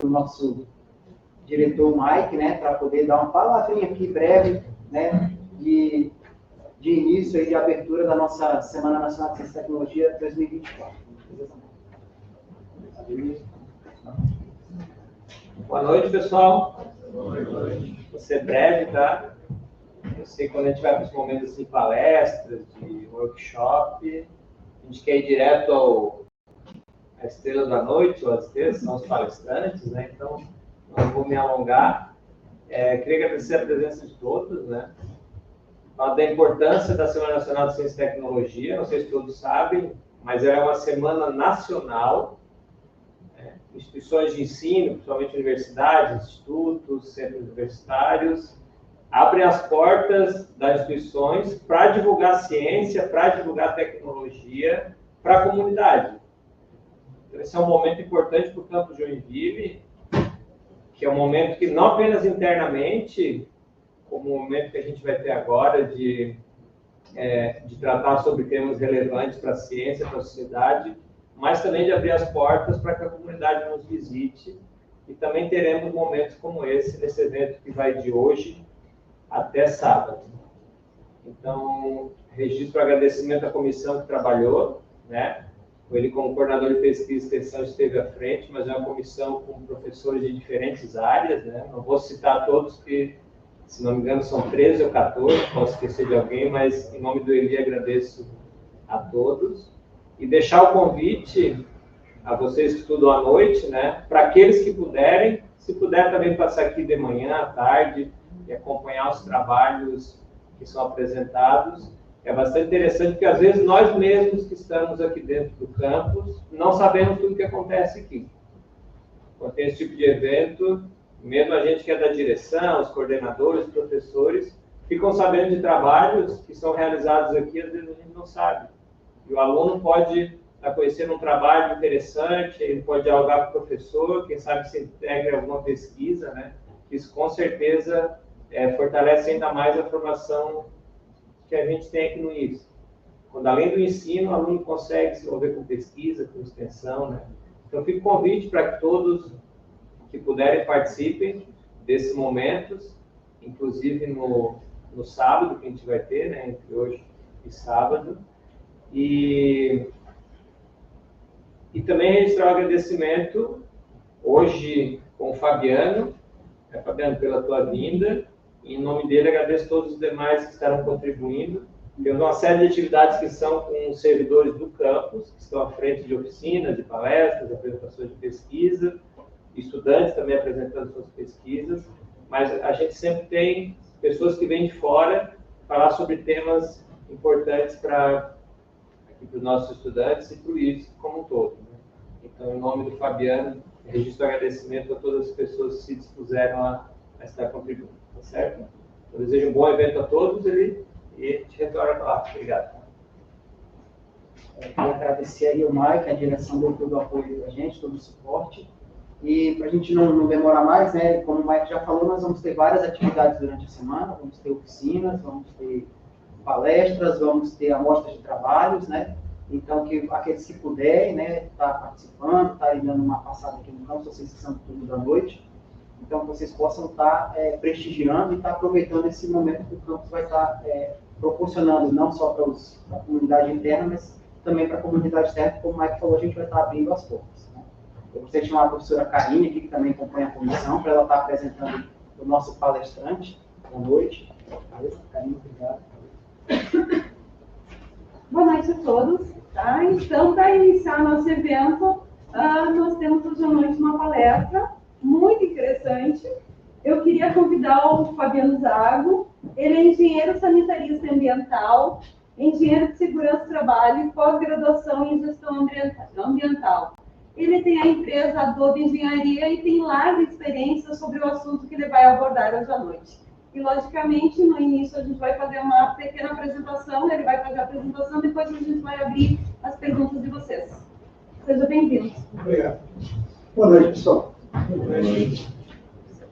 o nosso diretor Mike, né, para poder dar uma palavrinha aqui breve, né, de início e de abertura da nossa Semana Nacional de Ciência e Tecnologia 2024. Boa noite, pessoal. Boa noite. Vou ser breve, tá? Eu sei que quando a gente vai para os momentos de palestras, de workshop, a gente quer ir direto à estrela da noite, ou às estrelas, são os palestrantes, né? Então, não vou me alongar. Queria agradecer a presença de todos, né? Falar da importância da Semana Nacional de Ciência e Tecnologia, não sei se todos sabem, mas ela é uma semana nacional. Instituições de ensino, principalmente universidades, institutos, centros universitários, abrem as portas das instituições para divulgar ciência, para divulgar tecnologia para a comunidade. Então, esse é um momento importante para o campus Joinville, que é um momento que não apenas internamente, como o momento que a gente vai ter agora de tratar sobre temas relevantes para a ciência, para a sociedade, mas também de abrir as portas para que a comunidade nos visite. E também teremos momentos como esse, nesse evento que vai de hoje até sábado. Então, registro o agradecimento à comissão que trabalhou, né? Ele, como coordenador de pesquisa e extensão, esteve à frente, mas é uma comissão com professores de diferentes áreas, né? Não vou citar todos, que, se não me engano, são 13 ou 14, posso esquecer de alguém, mas, em nome do Eli, agradeço a todos. E deixar o convite a vocês que estudam à noite, né? Para aqueles que puderem, se puder também passar aqui de manhã, à tarde, e acompanhar os trabalhos que são apresentados. É bastante interessante, porque às vezes nós mesmos que estamos aqui dentro do campus não sabemos tudo o que acontece aqui. Quando tem esse tipo de evento, mesmo a gente que é da direção, os coordenadores, os professores, ficam sabendo de trabalhos que são realizados aqui, às vezes a gente não sabe. E o aluno pode estar conhecendo um trabalho interessante, ele pode dialogar com o professor, quem sabe se integra alguma pesquisa, né? Isso com certeza fortalece ainda mais a formação que a gente tem aqui no IFES. Quando, além do ensino, o aluno consegue se envolver com pesquisa, com extensão, né? Então, fica o convite para que todos que puderem participem desses momentos, inclusive no sábado, que a gente vai ter, né, entre hoje e sábado. E também registrar o agradecimento hoje com o Fabiano, Fabiano, pela tua vinda. Em nome dele, agradeço todos os demais que estarão contribuindo. Temos uma série de atividades que são com os servidores do campus, que estão à frente de oficinas, de palestras, de apresentações de pesquisa, estudantes também apresentando suas pesquisas, mas a gente sempre tem pessoas que vêm de fora falar sobre temas importantes para os nossos estudantes e para o IFES como um todo, né? Então, em nome do Fabiano, registro o agradecimento a todas as pessoas que se dispuseram a estar contribuindo. Tá certo? Eu desejo um bom evento a todos e te retorno a palavra. Obrigado. Eu queria agradecer aí ao Mike, a direção deu todo o apoio para a gente, todo o suporte. E para a gente não demorar mais, né, como o Mike já falou, nós vamos ter várias atividades durante a semana, vamos ter oficinas, vamos ter palestras, vamos ter amostras de trabalhos, né? Então, que aqueles que puderem, né, estar participando, estarem dando uma passada aqui no campus, vocês que são do turno da noite, então, que vocês possam estar prestigiando e estar aproveitando esse momento que o campus vai estar proporcionando, não só para a comunidade interna, mas também para a comunidade externa, como o Mike falou, a gente vai estar abrindo as portas, né? Eu gostaria de chamar a professora Karine aqui, que também acompanha a comissão, para ela estar apresentando o nosso palestrante da noite. Karine, obrigado. Boa noite a todos. Tá? Então, para iniciar nosso evento, nós temos hoje à noite uma palestra muito interessante. Eu queria convidar o Fabiano Zago. Ele é engenheiro sanitarista ambiental, engenheiro de segurança do trabalho e pós-graduação em gestão ambiental. Ele tem a empresa Adobe Engenharia e tem larga experiência sobre o assunto que ele vai abordar hoje à noite. E, logicamente, no início a gente vai fazer uma pequena apresentação, ele vai fazer a apresentação, depois a gente vai abrir as perguntas de vocês. Sejam bem-vindos. Obrigado. Boa noite, pessoal.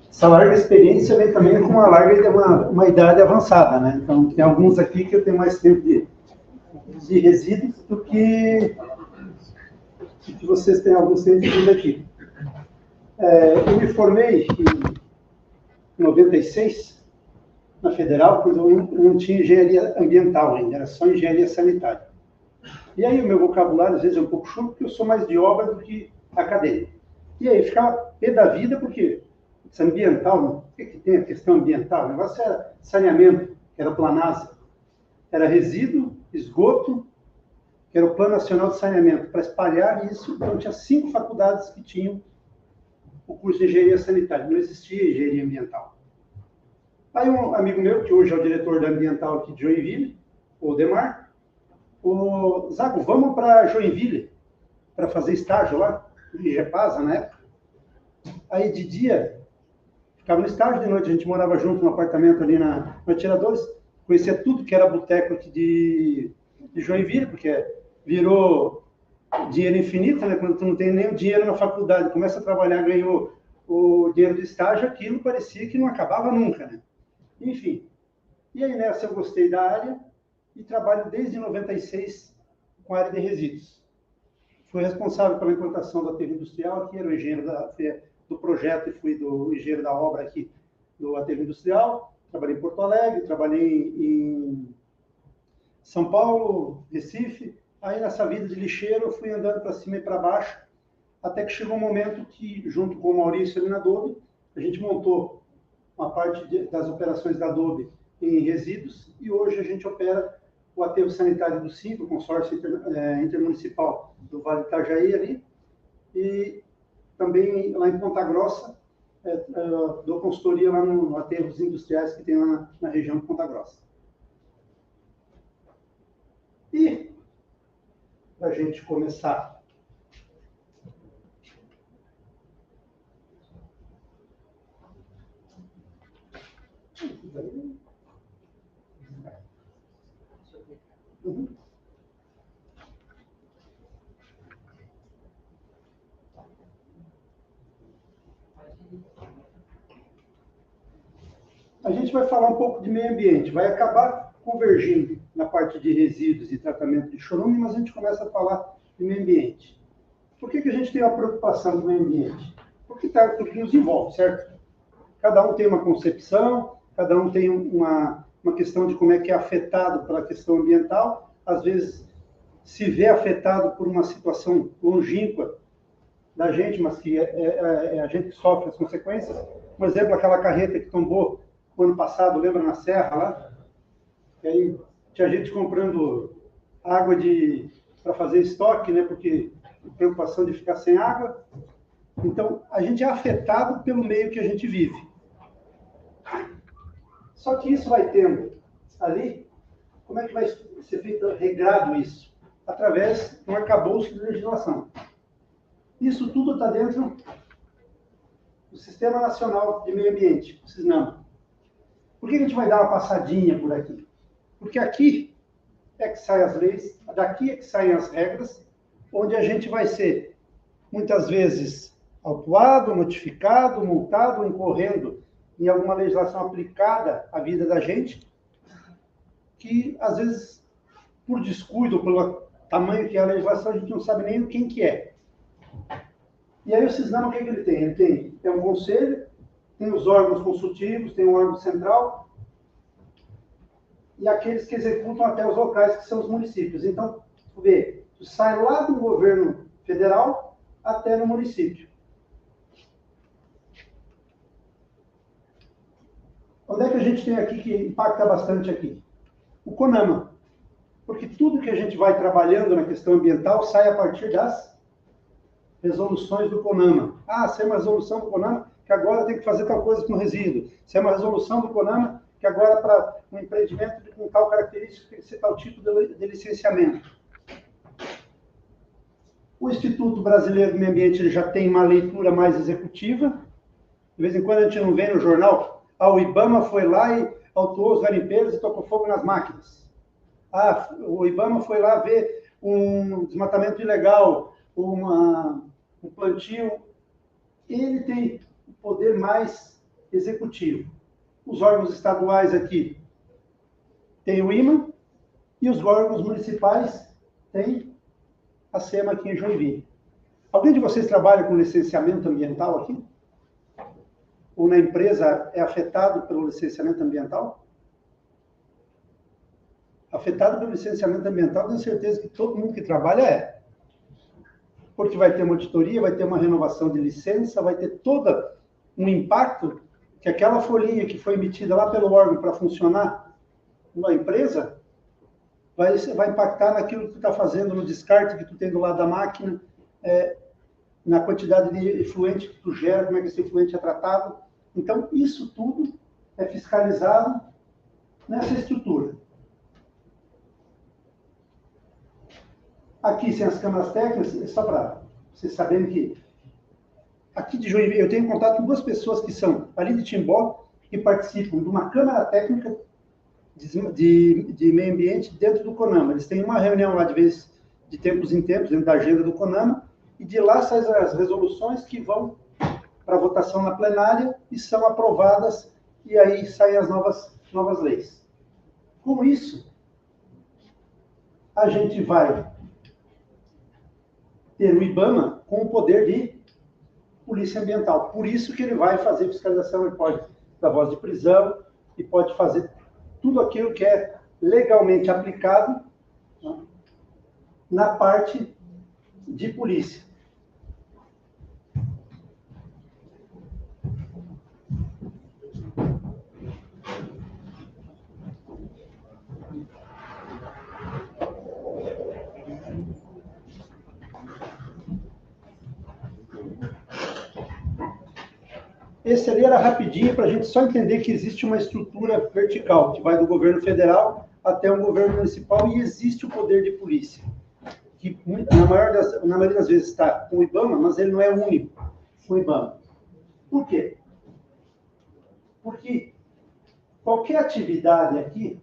Essa larga experiência vem também com uma idade avançada, né? Então, tem alguns aqui que eu tenho mais tempo de resíduos do que vocês têm alguns tempos de vida aqui. Eu me formei em 96, na Federal, quando eu não tinha engenharia ambiental ainda, era só engenharia sanitária. E aí o meu vocabulário, às vezes, é um pouco chulo, porque eu sou mais de obra do que acadêmico. E aí ficava pé da vida, porque isso ambiental, o que tem a questão ambiental? O negócio era saneamento, que era Planasa, era resíduo, esgoto, que era o Plano Nacional de Saneamento, para espalhar isso. Então, tinha 5 faculdades que tinham o curso de engenharia sanitária, não existia engenharia ambiental. Aí um amigo meu, que hoje é o diretor da ambiental aqui de Joinville, o Demar, o Zago, vamos para Joinville para fazer estágio lá, em Gepasa, na época. Aí de dia, ficava no estágio, de noite a gente morava junto num apartamento ali na Tiradores, conhecia tudo que era boteco aqui de Joinville, porque virou dinheiro infinito, né? Quando tu não tem nem o dinheiro na faculdade, começa a trabalhar, ganhou o dinheiro do estágio, aquilo parecia que não acabava nunca, né? Enfim, e aí nessa eu gostei da área e trabalho desde 96 com a área de resíduos. Fui responsável pela implantação do aterro industrial aqui, era o engenheiro do projeto e fui do engenheiro da obra aqui do aterro industrial. Trabalhei em Porto Alegre, trabalhei em São Paulo, Recife. Aí nessa vida de lixeiro eu fui andando para cima e para baixo, até que chegou um momento que, junto com o Maurício ali na Adobe, a gente montou uma parte das operações da Adobe em resíduos, e hoje a gente opera o aterro sanitário do SIM, o consórcio intermunicipal do Vale do Itajaí ali, e também lá em Ponta Grossa, dou consultoria lá no aterros industriais que tem lá na região de Ponta Grossa. E, para a gente começar, a gente vai falar um pouco de meio ambiente, vai acabar convergindo na parte de resíduos e tratamento de chorume, mas a gente começa a falar de meio ambiente. Por que a gente tem uma preocupação com o meio ambiente? Porque porque nos envolve, certo? Cada um tem uma concepção, cada um tem uma questão de como é que é afetado pela questão ambiental, às vezes se vê afetado por uma situação longínqua da gente, mas que é a gente que sofre as consequências. Um exemplo, aquela carreta que tombou o ano passado, lembra, na Serra lá? E aí tinha gente comprando água para fazer estoque, né? Porque preocupação de ficar sem água. Então, a gente é afetado pelo meio que a gente vive. Só que isso vai tendo ali, como é que vai ser feito regrado isso? Através de um arcabouço de legislação. Isso tudo está dentro do Sistema Nacional de Meio Ambiente, o SISNAMA. Por que a gente vai dar uma passadinha por aqui? Porque aqui é que saem as leis, daqui é que saem as regras, onde a gente vai ser, muitas vezes, autuado, notificado, multado, incorrendo em alguma legislação aplicada à vida da gente, que, às vezes, por descuido, pelo tamanho que é a legislação, a gente não sabe nem quem que é. E aí o SISNAMA, o que ele tem? Ele tem um conselho, tem os órgãos consultivos, tem um órgão central, e aqueles que executam até os locais, que são os municípios. Então, vê, sai lá do governo federal até no município. Onde é que a gente tem aqui que impacta bastante aqui? O CONAMA. Porque tudo que a gente vai trabalhando na questão ambiental sai a partir das resoluções do CONAMA. Ah, se é uma resolução do CONAMA, que agora tem que fazer tal coisa com resíduo. Se é uma resolução do CONAMA, que agora para um empreendimento com tal característica tem que ser tal tipo de licenciamento. O Instituto Brasileiro do Meio Ambiente ele já tem uma leitura mais executiva. De vez em quando a gente não vê no jornal, o IBAMA foi lá e autuou os garimpeiros e tocou fogo nas máquinas. O IBAMA foi lá ver um desmatamento ilegal, um plantio. Ele tem o poder mais executivo. Os órgãos estaduais aqui têm o IMA e os órgãos municipais têm a SEMA aqui em Joinville. Alguém de vocês trabalha com licenciamento ambiental aqui? Ou na empresa é afetado pelo licenciamento ambiental? Afetado pelo licenciamento ambiental, tenho certeza que todo mundo que trabalha é. Porque vai ter uma auditoria, vai ter uma renovação de licença, vai ter todo um impacto que aquela folhinha que foi emitida lá pelo órgão para funcionar numa empresa vai impactar naquilo que tu está fazendo, no descarte que tu tem do lado da máquina, na quantidade de efluente que tu gera, como é que esse efluente é tratado. Então, isso tudo é fiscalizado nessa estrutura. Aqui, sem as câmaras técnicas, só para vocês saberem que aqui de Joinville, eu tenho contato com duas pessoas que são ali de Timbó, que participam de uma câmara técnica de meio ambiente dentro do CONAMA. Eles têm uma reunião lá de tempos em tempos, dentro da agenda do CONAMA, e de lá saem as resoluções que vão para votação na plenária e são aprovadas, e aí saem as novas leis. Com isso, a gente vai ter o IBAMA com o poder de polícia ambiental. Por isso que ele vai fazer fiscalização, ele pode dar voz de prisão e pode fazer tudo aquilo que é legalmente aplicado, né, na parte de polícia. Esse ali era rapidinho para a gente só entender que existe uma estrutura vertical, que vai do governo federal até o governo municipal, e existe o poder de polícia, que na maioria das vezes está com o IBAMA, mas ele não é único com o IBAMA. Por quê? Porque qualquer atividade aqui,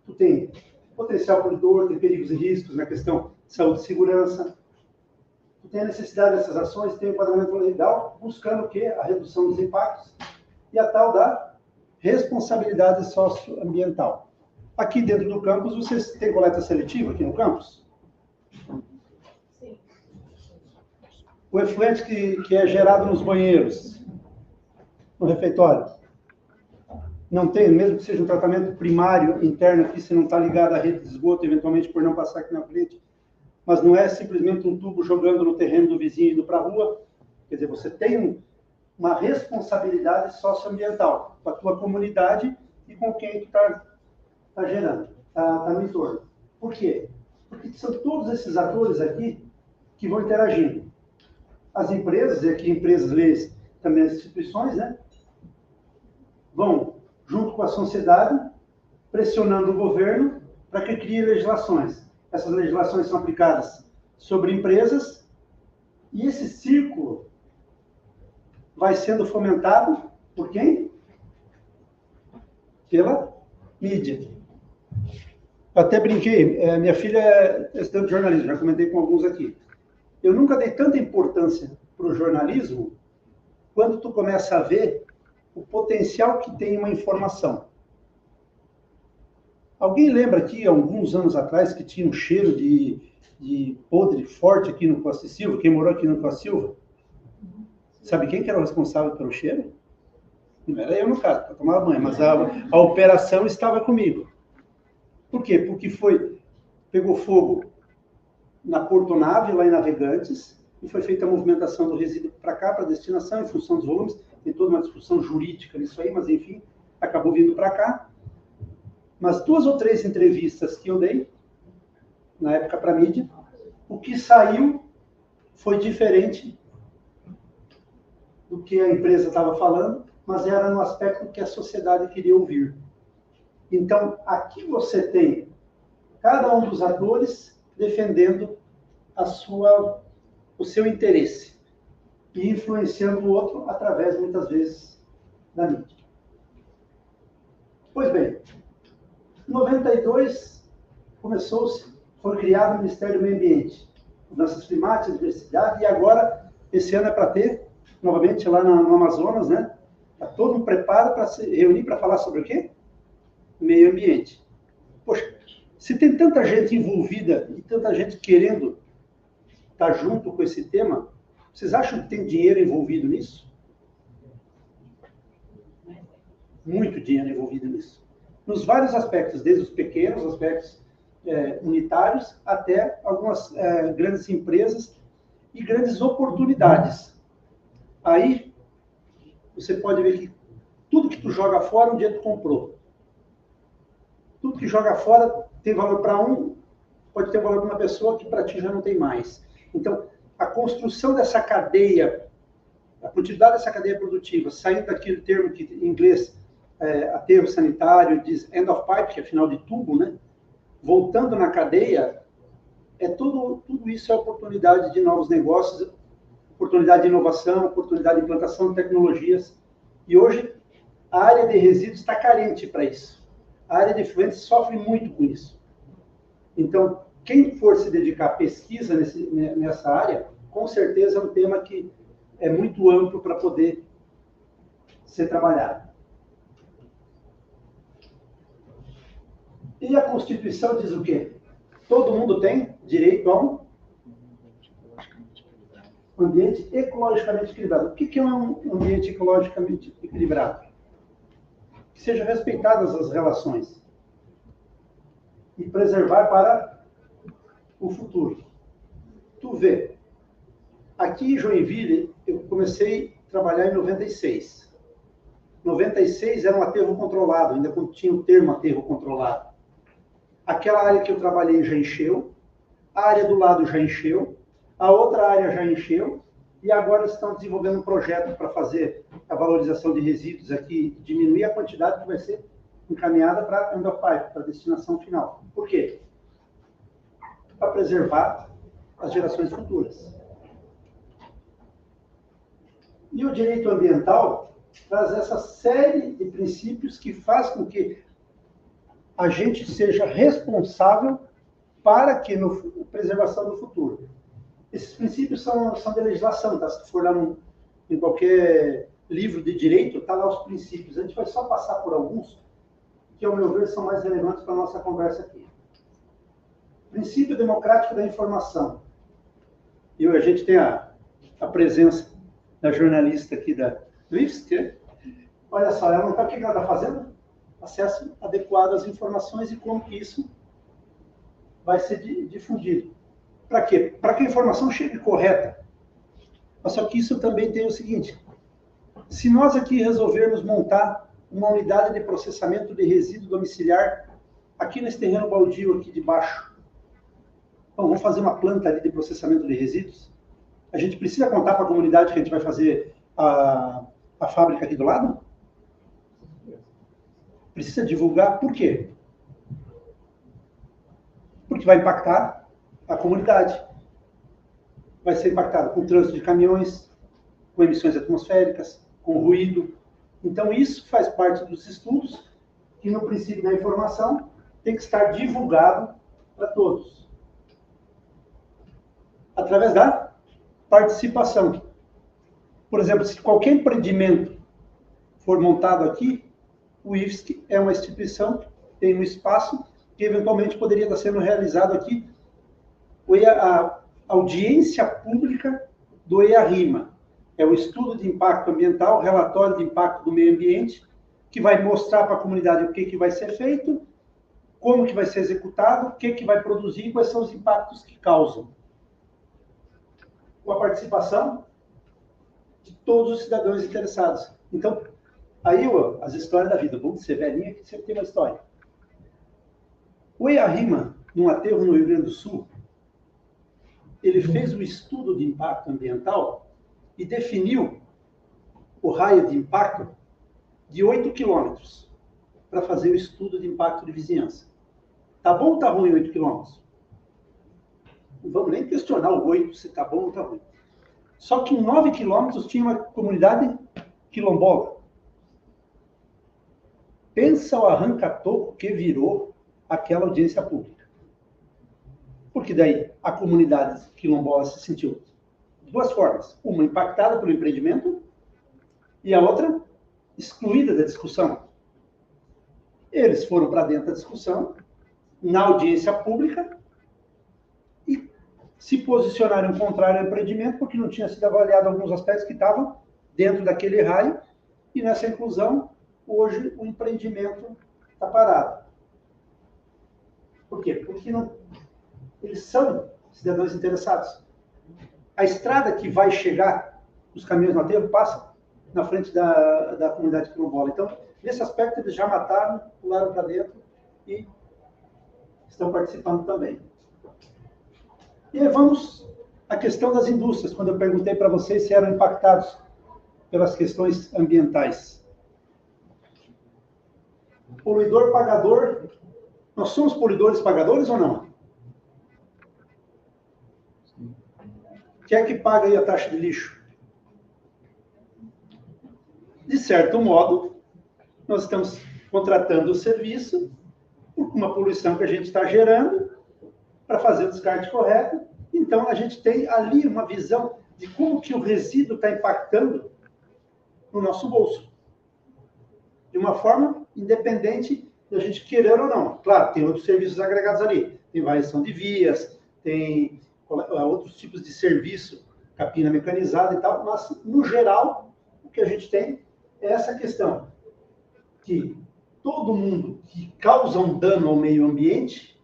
tu tem potencial poluidor, tem perigos e riscos na questão de saúde e segurança, tem a necessidade dessas ações, tem o enquadramento legal, buscando o quê? A redução dos impactos e a tal da responsabilidade socioambiental. Aqui dentro do campus, vocês têm coleta seletiva aqui no campus? Sim. O efluente que é gerado nos banheiros, no refeitório, não tem, mesmo que seja um tratamento primário interno aqui, se não está ligado à rede de esgoto, eventualmente por não passar aqui na frente, mas não é simplesmente um tubo jogando no terreno do vizinho e indo para a rua. Quer dizer, você tem uma responsabilidade socioambiental com a tua comunidade e com quem tu está gerando, está no entorno. Por quê? Porque são todos esses atores aqui que vão interagindo. As empresas, e aqui empresas, leis, também as instituições, né, vão, junto com a sociedade, pressionando o governo para que crie legislações. Essas legislações são aplicadas sobre empresas e esse círculo vai sendo fomentado por quem? Pela mídia. Eu até brinquei, minha filha é estudante de jornalismo, já comentei com alguns aqui. Eu nunca dei tanta importância para o jornalismo quando tu começa a ver o potencial que tem uma informação. Alguém lembra aqui, há alguns anos atrás, que tinha um cheiro de podre forte aqui no Costa e Silva? Quem morou aqui no Costa e Silva? Sabe quem que era o responsável pelo cheiro? Não era eu, no caso, para tomar banho, mas a operação estava comigo. Por quê? Porque pegou fogo na portonave, lá em Navegantes, e foi feita a movimentação do resíduo para cá, para a destinação, em função dos volumes. Tem toda uma discussão jurídica nisso aí, mas enfim, acabou vindo para cá. Mas 2 ou 3 entrevistas que eu dei, na época para a mídia, o que saiu foi diferente do que a empresa estava falando, mas era no aspecto que a sociedade queria ouvir. Então, aqui você tem cada um dos atores defendendo o seu interesse e influenciando o outro através, muitas vezes, da mídia. Pois bem, em 92, foi criado o Ministério do Meio Ambiente, Mudanças Climáticas, Diversidade, e agora, esse ano é para ter, novamente, lá no Amazonas, né? Está todo um preparo para se reunir para falar sobre o quê? Meio ambiente. Poxa, se tem tanta gente envolvida e tanta gente querendo estar junto com esse tema, Vocês acham que tem dinheiro envolvido nisso? Muito dinheiro envolvido nisso. Nos vários aspectos, desde os pequenos aspectos unitários até algumas grandes empresas e grandes oportunidades. Aí, você pode ver que tudo que tu joga fora, um dia tu comprou. Tudo que joga fora tem valor para um, pode ter valor para uma pessoa que para ti já não tem mais. Então, a construção dessa cadeia, a quantidade dessa cadeia produtiva, saindo daquele termo que em inglês, aterro sanitário, diz end of pipe, que é final de tubo, né? Voltando na cadeia, tudo isso é oportunidade de novos negócios, oportunidade de inovação, oportunidade de implantação de tecnologias. E hoje, a área de resíduos está carente para isso. A área de efluentes sofre muito com isso. Então, quem for se dedicar à pesquisa nessa área, com certeza é um tema que é muito amplo para poder ser trabalhado. E a Constituição diz o quê? Todo mundo tem direito a um ambiente ecologicamente equilibrado. O que é um ambiente ecologicamente equilibrado? Que sejam respeitadas as relações e preservar para o futuro. Tu vê, aqui em Joinville, eu comecei a trabalhar em 96. 96 era um aterro controlado, ainda tinha o termo aterro controlado. Aquela área que eu trabalhei já encheu, a área do lado já encheu, a outra área já encheu, e agora estão desenvolvendo um projeto para fazer a valorização de resíduos aqui, diminuir a quantidade que vai ser encaminhada para end of pipe, para a destinação final. Por quê? Para preservar as gerações futuras. E o direito ambiental traz essa série de princípios que faz com que a gente seja responsável para que na preservação do futuro. Esses princípios são de legislação, tá? Se tu for lá em qualquer livro de direito, está lá os princípios. A gente vai só passar por alguns, que, ao meu ver, são mais relevantes para a nossa conversa aqui. Princípio democrático da informação. E a gente tem a presença da jornalista aqui da IFSC. Olha só, ela não está, o que ela está fazendo? Acesso adequado às informações e como que isso vai ser difundido. Para quê? Para que a informação chegue correta. Mas só que isso também tem o seguinte: se nós aqui resolvermos montar uma unidade de processamento de resíduo domiciliar aqui nesse terreno baldio aqui de baixo, então, vamos fazer uma planta ali de processamento de resíduos, a gente precisa contar para a comunidade que a gente vai fazer a fábrica aqui do lado? Precisa divulgar. Por quê? Porque vai impactar a comunidade. Vai ser impactado com o trânsito de caminhões, com emissões atmosféricas, com ruído. Então, isso faz parte dos estudos que, no princípio da informação, tem que estar divulgado para todos. Através da participação. Por exemplo, se qualquer empreendimento for montado aqui, o IFSC é uma instituição, tem um espaço que eventualmente poderia estar sendo realizado aqui a audiência pública do EARIMA. É o estudo de impacto ambiental, relatório de impacto do meio ambiente, que vai mostrar para a comunidade o que vai ser feito, como que vai ser executado, o que vai produzir e quais são os impactos que causam. Com a participação de todos os cidadãos interessados. Então, aí as histórias da vida. Vamos ser velhinha que sempre tem uma história. O EARIMA, num aterro no Rio Grande do Sul, ele fez um estudo de impacto ambiental e definiu o raio de impacto de 8 quilômetros para fazer o estudo de impacto de vizinhança. Tá bom ou tá ruim 8 quilômetros? Não vamos nem questionar o 8 se tá bom ou tá ruim. Só que em 9 quilômetros tinha uma comunidade quilombola. Pensa o arranca-toco que virou aquela audiência pública. Porque daí a comunidade quilombola se sentiu de duas formas. Uma impactada pelo empreendimento e a outra excluída da discussão. Eles foram para dentro da discussão, na audiência pública, e se posicionaram contrário ao empreendimento porque não tinha sido avaliado alguns aspectos que estavam dentro daquele raio, e nessa inclusão, hoje o empreendimento está parado. Por quê? Porque não, eles são cidadãos interessados. A estrada que vai chegar, os caminhões no aterro, passa na frente da comunidade quilombola. Então, nesse aspecto, eles já mataram, pularam para dentro e estão participando também. E aí vamos à questão das indústrias, quando eu perguntei para vocês se eram impactados pelas questões ambientais. Poluidor, pagador. Nós somos poluidores, pagadores ou não? Quem é que paga aí a taxa de lixo? De certo modo, nós estamos contratando o serviço por uma poluição que a gente está gerando para fazer o descarte correto. Então, a gente tem ali uma visão de como que o resíduo está impactando no nosso bolso. De uma forma independente de a gente querer ou não. Claro, tem outros serviços agregados ali. Tem variação de vias, tem outros tipos de serviço, capina mecanizada e tal, mas, no geral, o que a gente tem é essa questão que todo mundo que causa um dano ao meio ambiente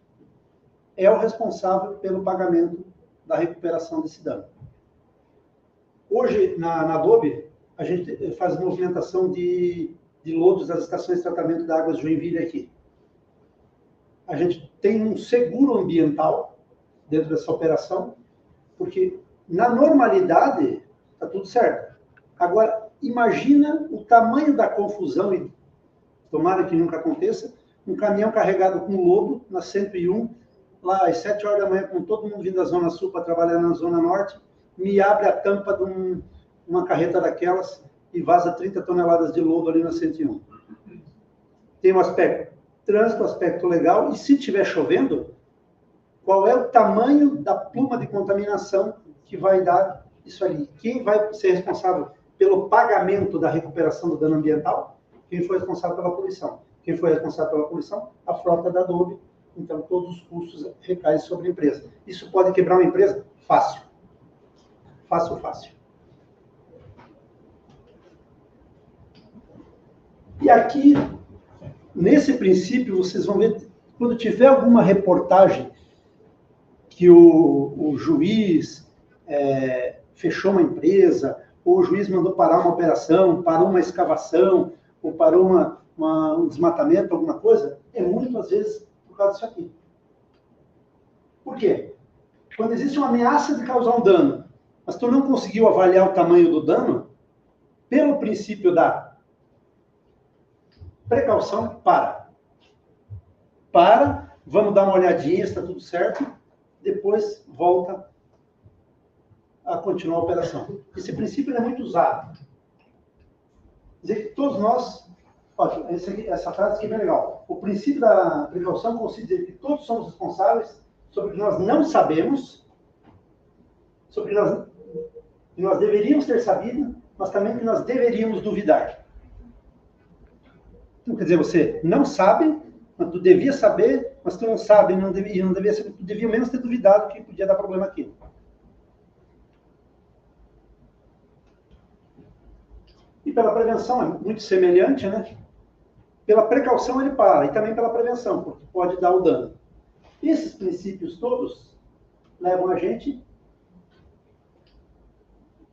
é o responsável pelo pagamento da recuperação desse dano. Hoje, na Adobe, a gente faz movimentação de lodos das estações de tratamento da água de Joinville aqui. A gente tem um seguro ambiental dentro dessa operação, porque na normalidade está tudo certo. Agora, imagina o tamanho da confusão, e tomara que nunca aconteça, um caminhão carregado com lodo na 101, lá às 7 horas da manhã, com todo mundo vindo da Zona Sul para trabalhar na Zona Norte, me abre a tampa de uma carreta daquelas e vaza 30 toneladas de lodo ali na 101. Tem um aspecto trânsito, aspecto legal, e se estiver chovendo, qual é o tamanho da pluma de contaminação que vai dar isso ali? Quem vai ser responsável pelo pagamento da recuperação do dano ambiental? Quem foi responsável pela poluição? Quem foi responsável pela poluição? A frota da Adobe. Então, todos os custos recaem sobre a empresa. Isso pode quebrar uma empresa? Fácil. Fácil, fácil. E aqui, nesse princípio, vocês vão ver, quando tiver alguma reportagem que o juiz fechou uma empresa, ou o juiz mandou parar uma operação, parou uma escavação, ou parou um desmatamento, alguma coisa, é muito, às vezes, por causa disso aqui. Por quê? Quando existe uma ameaça de causar um dano, mas tu não conseguiu avaliar o tamanho do dano, pelo princípio da precaução, para, vamos dar uma olhadinha, está tudo certo, depois volta a continuar a operação. Esse princípio é muito usado. Quer dizer que todos nós, olha, essa frase aqui é bem legal, o princípio da precaução consiste em dizer que todos somos responsáveis sobre o que nós não sabemos, sobre o que nós deveríamos ter sabido, mas também que nós deveríamos duvidar. Então, quer dizer, você não sabe, mas tu devia saber, mas tu não sabe, e não devia saber, tu devia menos ter duvidado que podia dar problema aqui. E pela prevenção é muito semelhante, né? Pela precaução ele para, e também pela prevenção, porque pode dar o dano. Esses princípios todos levam a gente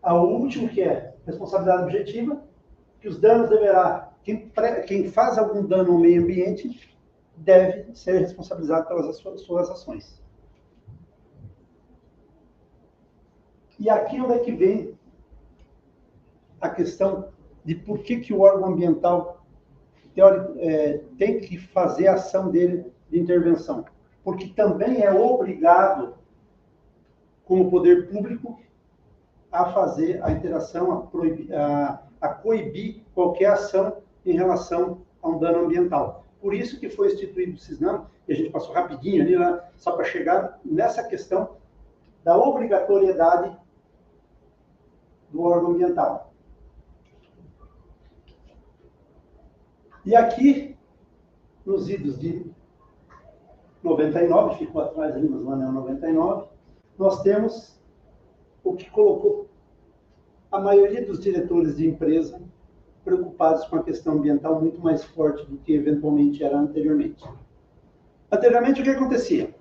ao último, que é responsabilidade objetiva, que os danos deverá, quem faz algum dano ao meio ambiente deve ser responsabilizado pelas suas ações. E aqui onde é que vem a questão de por que o órgão ambiental tem que fazer a ação dele de intervenção. Porque também é obrigado, como poder público, a fazer a interação, a coibir qualquer ação em relação a um dano ambiental. Por isso que foi instituído o CISNAM, e a gente passou rapidinho ali, né, só para chegar nessa questão da obrigatoriedade do órgão ambiental. E aqui, nos idos de 99, ficou atrás ali, mas não é 99, nós temos o que colocou a maioria dos diretores de empresa preocupados com a questão ambiental muito mais forte do que eventualmente era anteriormente. Anteriormente, o que acontecia?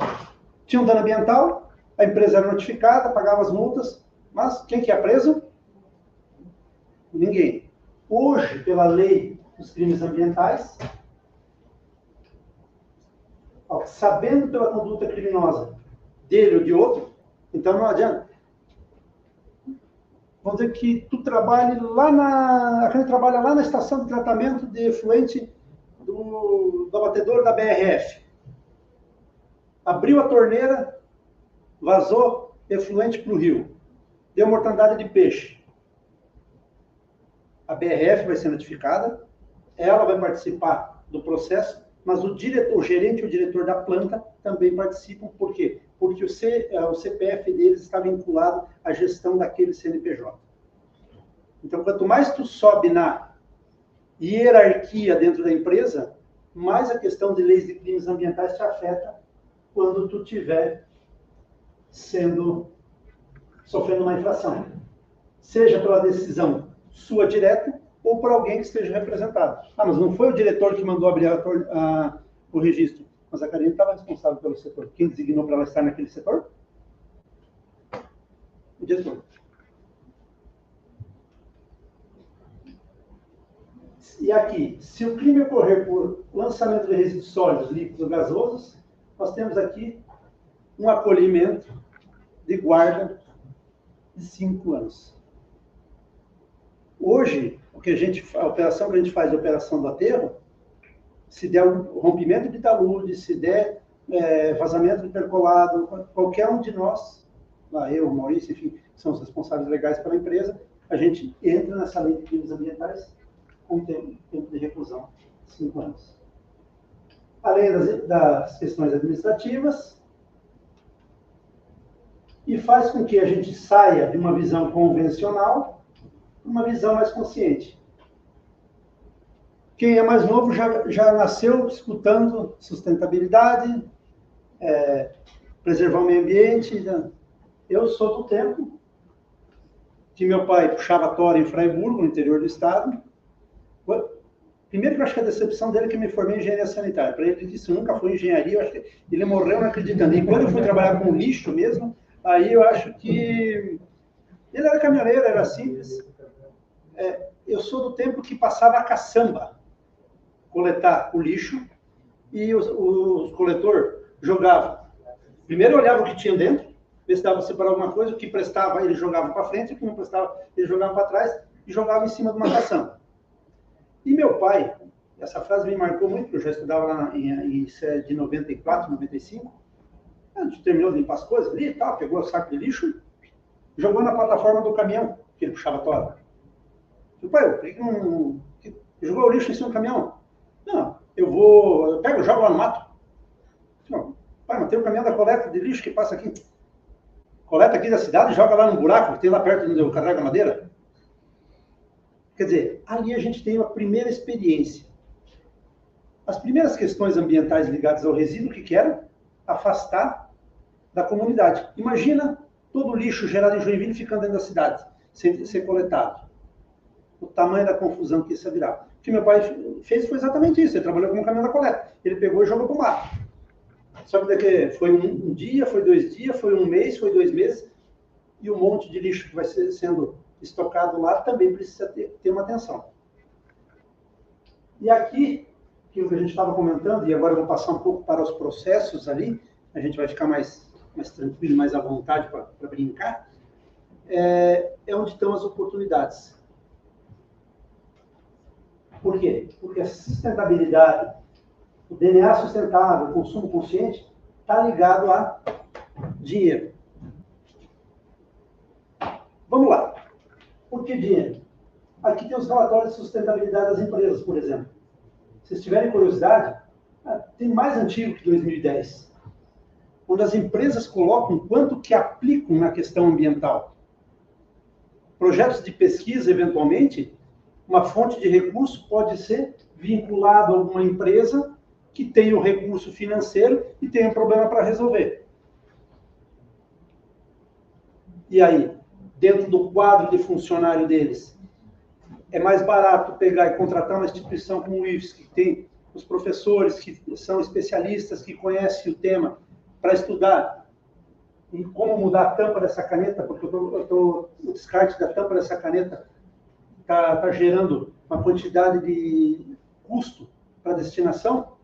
Tinha um dano ambiental, a empresa era notificada, pagava as multas, mas quem que é preso? Ninguém. Hoje, pela lei dos crimes ambientais, sabendo pela conduta criminosa dele ou de outro, então não adianta. Vamos dizer que tu trabalhe aquele trabalha lá na estação de tratamento de efluente do abatedor da BRF. Abriu a torneira, vazou efluente para o rio. Deu mortandade de peixe. A BRF vai ser notificada, ela vai participar do processo, mas o gerente e o diretor da planta também participam. Por quê? Porque o CPF deles está vinculado à gestão daquele CNPJ. Então, quanto mais tu sobe na hierarquia dentro da empresa, mais a questão de leis de crimes ambientais te afeta quando tu estiver sofrendo uma infração. Seja pela decisão sua direta ou por alguém que esteja representado. Mas não foi o diretor que mandou abrir o registro, mas a Karine estava responsável pelo setor. Quem designou para ela estar naquele setor? O diretor. E aqui, se o crime ocorrer por lançamento de resíduos sólidos, líquidos ou gasosos, nós temos aqui um acolhimento de guarda de 5 anos. Hoje, a operação que a gente faz, a operação do aterro, se der um rompimento de talude, se der vazamento de percolado, qualquer um de nós, eu, o Maurício, enfim, são os responsáveis legais pela empresa, a gente entra nessa lei de crimes ambientais com tempo de reclusão, 5 anos. Além das questões administrativas, e faz com que a gente saia de uma visão convencional para uma visão mais consciente. Quem é mais novo já nasceu escutando sustentabilidade, preservar o meio ambiente. Eu sou do tempo que meu pai puxava tora em Fraiburgo, no interior do estado. Primeiro que eu acho que a decepção dele é que eu me formei em engenharia sanitária. Para ele, isso nunca foi engenharia, eu acho que ele morreu não acreditando. E quando eu fui trabalhar com lixo mesmo, aí eu acho que... Ele era caminhoneiro, era simples. Eu sou do tempo que passava a caçamba coletar o lixo e o coletor jogava. Primeiro olhava o que tinha dentro, ver se dava para separar alguma coisa, o que prestava ele jogava para frente, o que não prestava ele jogava para trás e jogava em cima de uma caçamba. E meu pai, essa frase me marcou muito, porque eu já estudava lá de 94, 95, a gente terminou de limpar as coisas ali e tal, pegou o saco de lixo, jogou na plataforma do caminhão, que ele puxava tora. Meu pai, por que não... Jogou o lixo em cima do caminhão? Não, eu jogo lá no mato. Não, pai, mas tem o caminhão da coleta de lixo que passa aqui. Coleta aqui da cidade e joga lá no buraco, que tem lá perto onde eu carrego a madeira. Quer dizer, ali a gente tem uma primeira experiência. As primeiras questões ambientais ligadas ao resíduo, o que eram? Afastar da comunidade. Imagina todo o lixo gerado em Joinville ficando dentro da cidade, sem ser coletado. O tamanho da confusão que isso ia virar. O que meu pai fez foi exatamente isso. Ele trabalhou como caminhão da coleta. Ele pegou e jogou para o mato. Só que daqui foi um dia, foi 2 dias, foi 1 mês, foi 2 meses, e um monte de lixo que vai sendo estocado lá também precisa ter uma atenção. E aqui, que a gente estava comentando, e agora eu vou passar um pouco para os processos ali, a gente vai ficar mais tranquilo, mais à vontade para brincar, é onde estão as oportunidades. Por quê? Porque a sustentabilidade, o DNA sustentável, o consumo consciente, está ligado a dinheiro. Vamos lá. Por que dinheiro? Aqui tem os relatórios de sustentabilidade das empresas, por exemplo. Se vocês tiverem curiosidade, tem mais antigo que 2010, onde as empresas colocam quanto que aplicam na questão ambiental. Projetos de pesquisa, eventualmente, uma fonte de recurso pode ser vinculado a alguma empresa que tem o recurso financeiro e tem um problema para resolver. E aí, dentro do quadro de funcionário deles, é mais barato pegar e contratar uma instituição como o IFES, que tem os professores que são especialistas, que conhecem o tema, para estudar em como mudar a tampa dessa caneta, porque o descarte da tampa dessa caneta está gerando uma quantidade de custo para a destinação,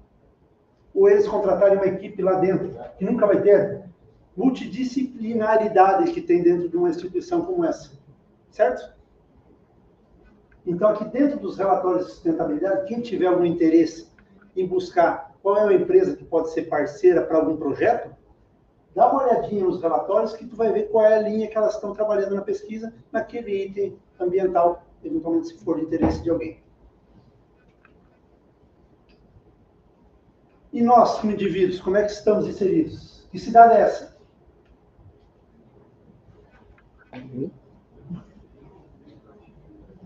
ou eles contratarem uma equipe lá dentro, que nunca vai ter multidisciplinaridade que tem dentro de uma instituição como essa, certo? Então, aqui dentro dos relatórios de sustentabilidade, quem tiver algum interesse em buscar qual é uma empresa que pode ser parceira para algum projeto, dá uma olhadinha nos relatórios que tu vai ver qual é a linha que elas estão trabalhando na pesquisa, naquele item ambiental, eventualmente se for de interesse de alguém. E nós, como indivíduos, como é que estamos inseridos? Que cidade é essa?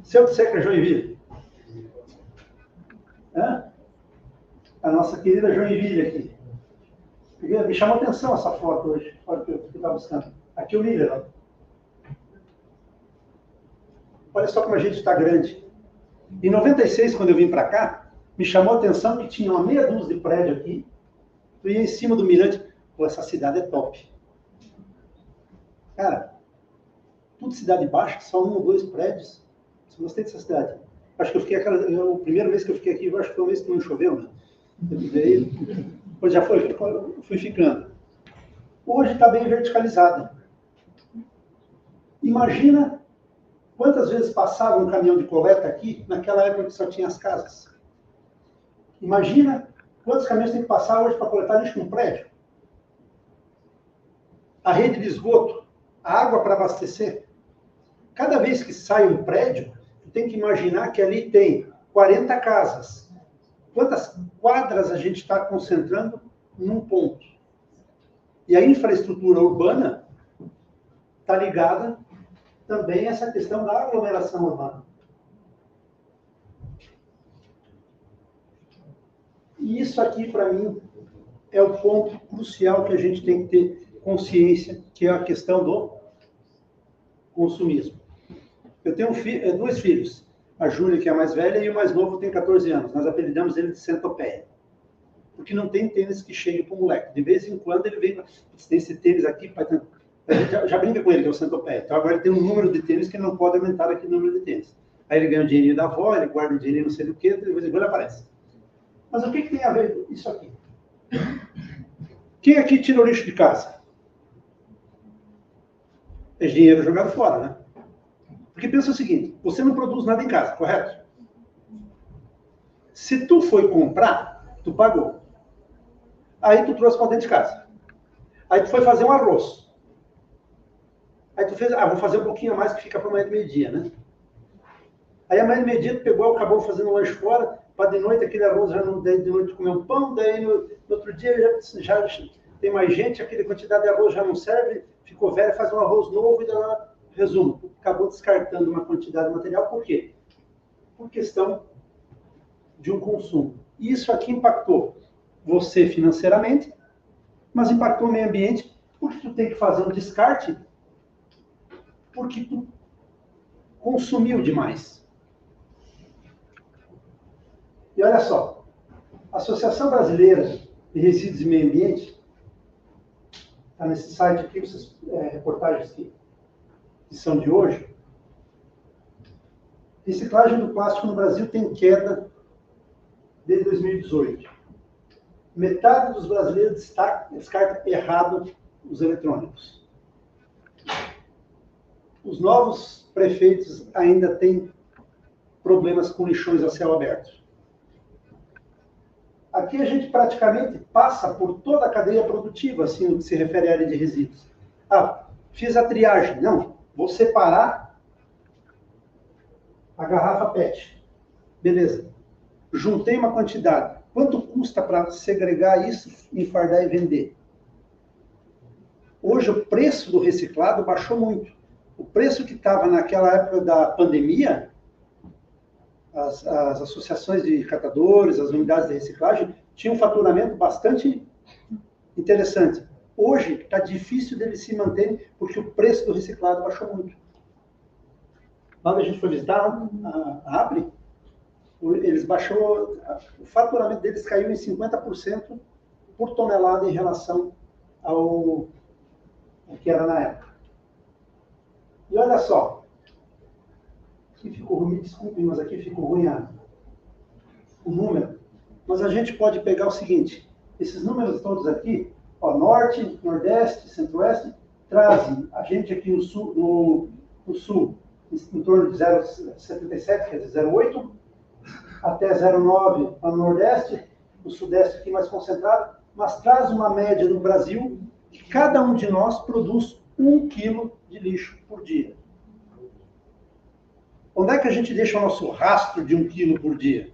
Se eu disser que é Joinville? Hã? A nossa querida Joinville aqui. Me chamou a atenção essa foto hoje, olha que eu estava buscando. Aqui o Miller, ó. Olha só como a gente está grande. Em 96, quando eu vim para cá, me chamou a atenção que tinha uma meia dúzia de prédio aqui. Tu ia em cima do mirante. Pô, essa cidade é top. Cara, tudo cidade baixa, só 1 ou 2 prédios. Eu gostei dessa cidade. Acho que eu fiquei a primeira vez que eu fiquei aqui, eu acho que foi uma vez que não choveu, né? Depois já fui ficando. Hoje está bem verticalizado. Imagina quantas vezes passava um caminhão de coleta aqui, naquela época que só tinha as casas. Imagina quantos caminhões tem que passar hoje para coletar lixo num prédio. A rede de esgoto, a água para abastecer. Cada vez que sai um prédio, tem que imaginar que ali tem 40 casas. Quantas quadras a gente está concentrando num ponto? E a infraestrutura urbana está ligada também a essa questão da aglomeração urbana. E isso aqui, para mim, é o ponto crucial que a gente tem que ter consciência, que é a questão do consumismo. Eu tenho 2 filhos, a Júlia, que é a mais velha, e o mais novo tem 14 anos. Nós apelidamos ele de centopeia. Porque não tem tênis que chegue para o moleque. De vez em quando ele vem, tem esse tênis aqui, pai, a gente já brinca com ele, que é o centopeia. Então agora ele tem um número de tênis que ele não pode aumentar aquele número de tênis. Aí ele ganha o dinheirinho da avó, ele guarda o dinheirinho não sei do que, de vez em quando ele aparece. Mas o que tem a ver isso aqui? Quem aqui tira o lixo de casa? É dinheiro jogado fora, né? Porque pensa o seguinte, você não produz nada em casa, correto? Se tu foi comprar, tu pagou. Aí tu trouxe para dentro de casa. Aí tu foi fazer um arroz. Aí tu fez, vou fazer um pouquinho a mais que fica para amanhã de meio-dia, né? Aí amanhã de meio-dia tu pegou, acabou fazendo um lanche fora, para de noite aquele arroz já não, daí de noite comer um pão, daí no outro dia já tem mais gente, aquela quantidade de arroz já não serve, ficou velho, faz um arroz novo e dá. Resumo, acabou descartando uma quantidade de material, por quê? Por questão de um consumo. E isso aqui impactou você financeiramente, mas impactou o meio ambiente, porque tu tem que fazer um descarte, porque tu consumiu demais. E olha só, a Associação Brasileira de Resíduos e Meio Ambiente, está nesse site aqui, essas reportagens que são de hoje, reciclagem do plástico no Brasil tem queda desde 2018. Metade dos brasileiros descarta errado os eletrônicos. Os novos prefeitos ainda têm problemas com lixões a céu aberto. Aqui a gente praticamente passa por toda a cadeia produtiva, assim, no que se refere à área de resíduos. Fiz a triagem. Não. Vou separar a garrafa PET. Beleza. Juntei uma quantidade. Quanto custa para segregar isso, enfardar e vender? Hoje o preço do reciclado baixou muito. O preço que estava naquela época da pandemia, as associações de catadores, as unidades de reciclagem, tinham um faturamento bastante interessante. Hoje está difícil dele se manter, porque o preço do reciclado baixou muito. Quando a gente foi visitar a Apple, eles baixou, o faturamento deles caiu em 50% por tonelada em relação ao que era na época. E olha só, aqui ficou ruim, me desculpem, mas aqui ficou ruim o número. Mas a gente pode pegar o seguinte, esses números todos aqui, ó, Norte, Nordeste, Centro-Oeste, trazem a gente aqui no Sul, em torno de 0,77, quer dizer, 0,8, até 0,9 para o Nordeste, o Sudeste aqui mais concentrado, mas traz uma média no Brasil que cada um de nós produz 1 quilo de lixo por dia. Onde é que a gente deixa o nosso rastro de 1 quilo por dia?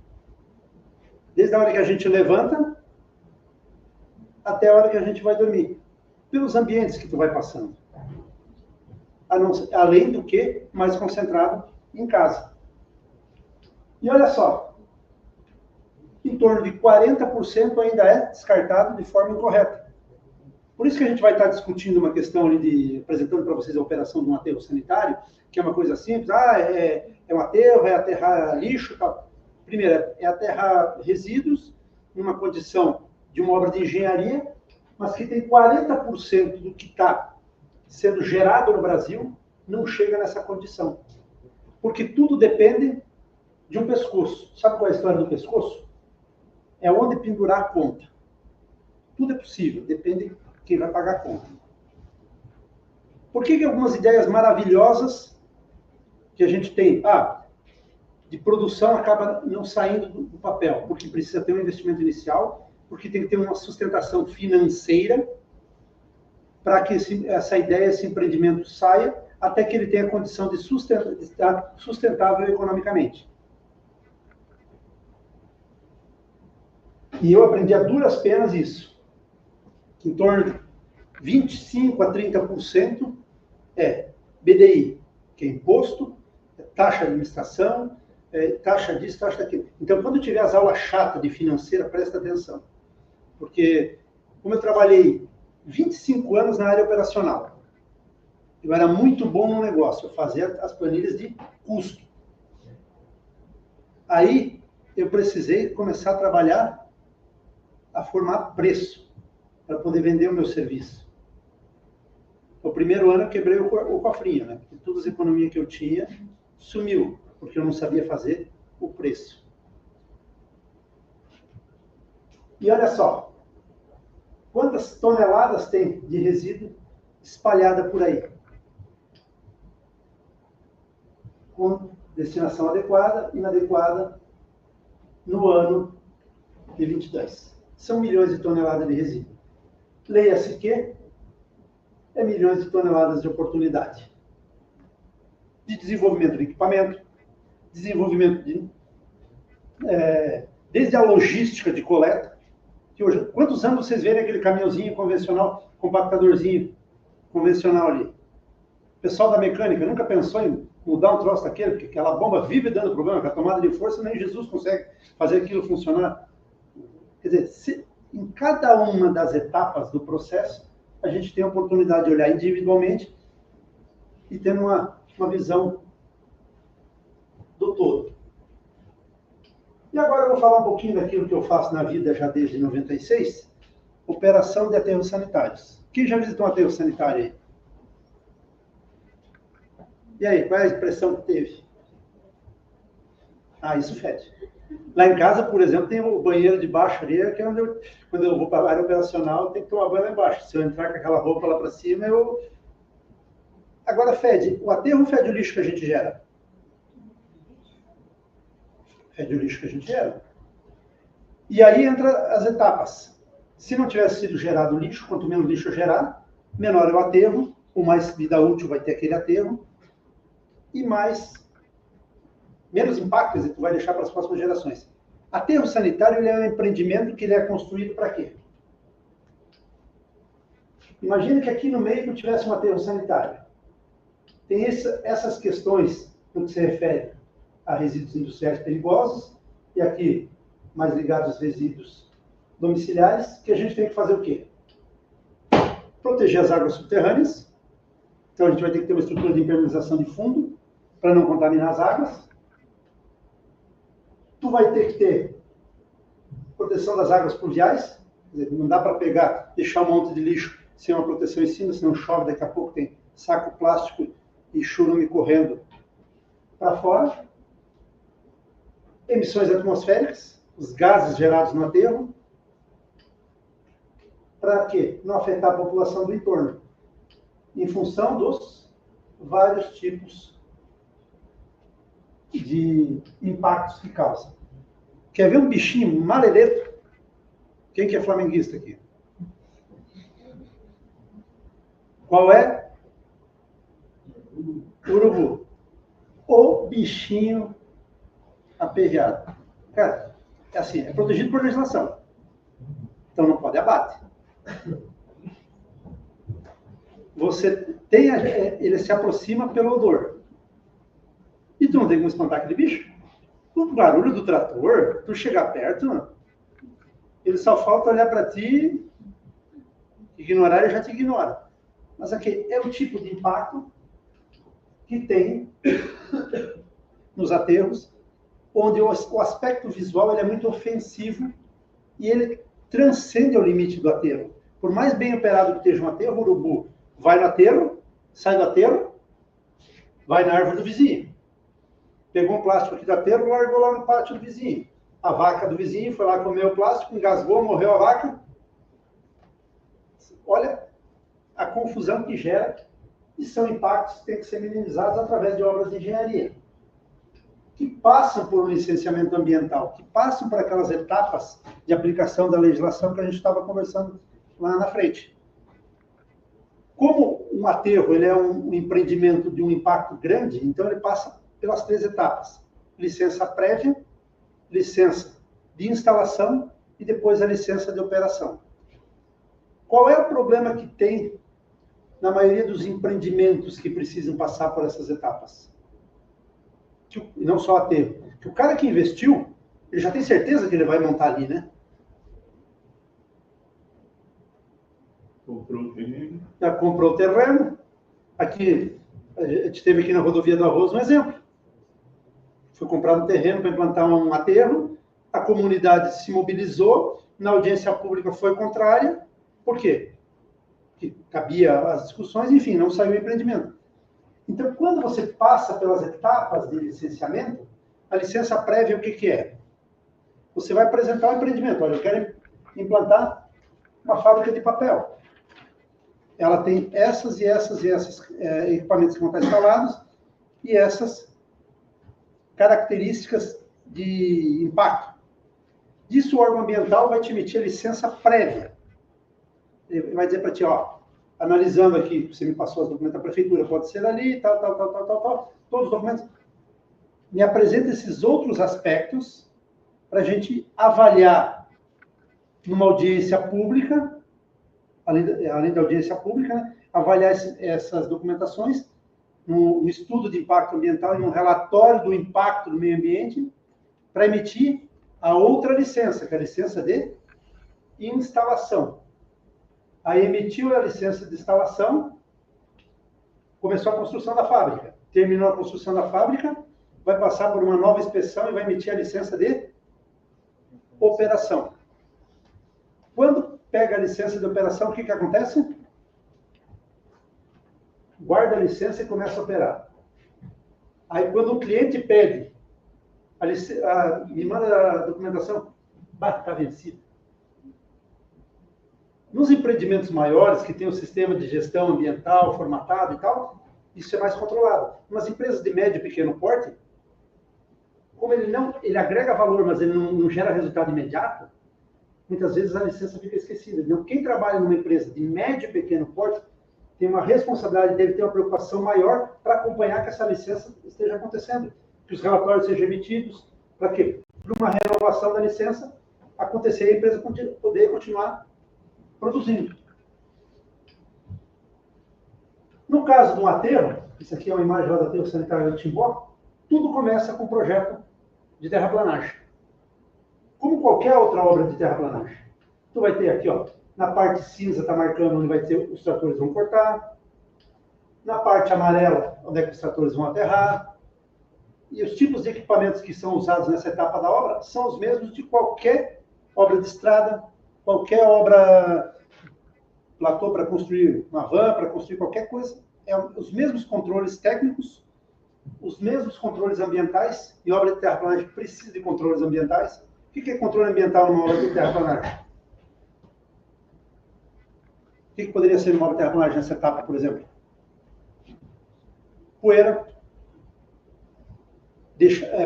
Desde a hora que a gente levanta até a hora que a gente vai dormir. Pelos ambientes que tu vai passando. Além do que, mais concentrado em casa. E olha só, em torno de 40% ainda é descartado de forma incorreta. Por isso que a gente vai estar discutindo uma questão ali apresentando para vocês a operação de um aterro sanitário, que é uma coisa simples, é um aterro, é aterrar lixo e tal. Primeiro, é aterrar resíduos numa condição de uma obra de engenharia, mas que tem 40% do que está sendo gerado no Brasil não chega nessa condição. Porque tudo depende de um pescoço. Sabe qual é a história do pescoço? É onde pendurar a conta. Tudo é possível, depende de quem vai pagar a conta. Por que algumas ideias maravilhosas que a gente tem, de produção acaba não saindo do papel? Porque precisa ter um investimento inicial, porque tem que ter uma sustentação financeira para que essa ideia, esse empreendimento saia, até que ele tenha a condição de estar sustentável economicamente. E eu aprendi a duras penas isso. Que em torno de 25% a 30% é BDI, que é imposto, é taxa de administração, taxa disso, taxa daquilo. Então, quando tiver as aulas chatas de financeira, presta atenção. Porque, como eu trabalhei 25 anos na área operacional, eu era muito bom no negócio, eu fazia as planilhas de custo. Aí, eu precisei começar a trabalhar a formar preço para poder vender o meu serviço. No primeiro ano eu quebrei o cofrinho, né? Porque todas as economias que eu tinha sumiu, porque eu não sabia fazer o preço. E olha só, quantas toneladas tem de resíduo espalhada por aí? Com destinação adequada e inadequada no ano de 22. São milhões de toneladas de resíduo. Leia-se que é milhões de toneladas de oportunidade. De desenvolvimento de equipamento, desenvolvimento de... desde a logística de coleta, que hoje, quantos anos vocês verem aquele caminhãozinho convencional, compactadorzinho convencional ali? O pessoal da mecânica nunca pensou em mudar um troço daquele, porque aquela bomba vive dando problema, com a tomada de força, nem Jesus consegue fazer aquilo funcionar. Quer dizer, em cada uma das etapas do processo, a gente tem a oportunidade de olhar individualmente e ter uma visão do todo. E agora eu vou falar um pouquinho daquilo que eu faço na vida já desde 96, operação de aterros sanitários. Quem já visitou um aterro sanitário aí? E aí, qual é a impressão que teve? Isso fede. Lá em casa, por exemplo, tem o banheiro de baixo ali, que é onde quando eu vou para a área operacional, eu tenho que tomar banho lá embaixo. Se eu entrar com aquela roupa lá para cima, Agora, fede. O aterro fede o lixo que a gente gera? Fede o lixo que a gente gera. E aí entra as etapas. Se não tivesse sido gerado lixo, quanto menos lixo eu gerar, menor é o aterro, ou mais vida útil vai ter aquele aterro, e menos impacto tu vai deixar para as próximas gerações. Aterro sanitário ele é um empreendimento que ele é construído para quê? Imagina que aqui no meio não tivesse um aterro sanitário. Tem essas questões no que se refere a resíduos industriais perigosos, e aqui mais ligados aos resíduos domiciliares, que a gente tem que fazer o quê? proteger as águas subterrâneas. Então, a gente vai ter que ter uma estrutura de impermeabilização de fundo para não contaminar as águas. Tu vai ter que ter proteção das águas pluviais. Quer dizer, não dá para pegar, deixar um monte de lixo sem uma proteção em cima, senão chove, daqui a pouco tem saco plástico e churume correndo para fora. Emissões atmosféricas, os gases gerados no aterro. Para quê? Não afetar a população do entorno, em função dos vários tipos de impactos que causa. Quer ver um bichinho maleleto? Quem que é flamenguista aqui? Qual é? Urubu. O bichinho aperreado. Cara, é assim, é protegido por legislação. Então não pode abate. Você tem, ele se aproxima pelo odor. E tu não tem como espantar aquele bicho? O barulho do trator, tu chegar perto, ele só falta olhar para ti, ignorar, ele já te ignora. Mas aqui é o tipo de impacto que tem nos aterros, onde o aspecto visual ele é muito ofensivo e ele transcende o limite do aterro. Por mais bem operado que esteja um aterro, o urubu vai no aterro, sai do aterro, vai na árvore do vizinho. Pegou um plástico aqui do aterro, largou lá no pátio do vizinho. A vaca do vizinho foi lá comer o plástico, engasgou, morreu a vaca. Olha a confusão que gera, e são impactos que têm que ser minimizados através de obras de engenharia, que passam por um licenciamento ambiental, que passam por aquelas etapas de aplicação da legislação que a gente estava conversando lá na frente. Como um aterro ele é um empreendimento de um impacto grande, então ele passa pelas 3 etapas. Licença prévia, licença de instalação e depois a licença de operação. Qual é o problema que tem na maioria dos empreendimentos que precisam passar por essas etapas? E não só aterro. Que o cara que investiu, ele já tem certeza que ele vai montar ali, né? Comprou o terreno. Já comprou o terreno. Aqui, a gente teve aqui na rodovia do Arroz um exemplo. Foi comprado um terreno para implantar um aterro, a comunidade se mobilizou, na audiência pública foi contrária. Por quê? Que cabia as discussões, enfim, não saiu o empreendimento. Então, quando você passa pelas etapas de licenciamento, a licença prévia, o que que é? Você vai apresentar um empreendimento. Olha, eu quero implantar uma fábrica de papel. Ela tem essas e essas e essas equipamentos que vão estar instalados e essas características de impacto. Disso, o órgão ambiental vai te emitir a licença prévia. Ele vai dizer para ti, ó, analisando aqui, você me passou os documentos da prefeitura, pode ser ali, tal, todos os documentos. Me apresenta esses outros aspectos para a gente avaliar numa audiência pública, além da audiência pública, né, avaliar essas documentações no estudo de impacto ambiental e no relatório do impacto do meio ambiente para emitir a outra licença, que é a licença de instalação. Aí emitiu a licença de instalação, começou a construção da fábrica. Terminou a construção da fábrica, vai passar por uma nova inspeção e vai emitir a licença de operação. Quando pega a licença de operação, o que que acontece? Guarda a licença e começa a operar. Aí, quando o cliente pede, me manda a documentação, está vencido. Nos empreendimentos maiores, que tem um sistema de gestão ambiental formatado e tal, isso é mais controlado. Nas empresas de médio e pequeno porte, como ele agrega valor, mas ele não gera resultado imediato, muitas vezes a licença fica esquecida. Então, quem trabalha numa empresa de médio e pequeno porte tem uma responsabilidade, deve ter uma preocupação maior para acompanhar que essa licença esteja acontecendo, que os relatórios sejam emitidos, para quê? Para uma renovação da licença acontecer e a empresa poder continuar produzindo. No caso do aterro, isso aqui é uma imagem lá do aterro sanitário de Timbó, tudo começa com o projeto de terraplanagem. Como qualquer outra obra de terraplanagem. Tu vai ter aqui, ó, Na parte cinza está marcando onde vai ter, os tratores vão cortar. Na parte amarela, onde é que os tratores vão aterrar. E os tipos de equipamentos que são usados nessa etapa da obra são os mesmos de qualquer obra de estrada, qualquer obra platô para construir uma van, para construir qualquer coisa. Os mesmos controles técnicos, os mesmos controles ambientais. E obra de terraplanagem precisa de controles ambientais. O que é controle ambiental numa obra de terraplanagem? O que poderia ser uma obra de terraplanagem nessa etapa, por exemplo? Poeira.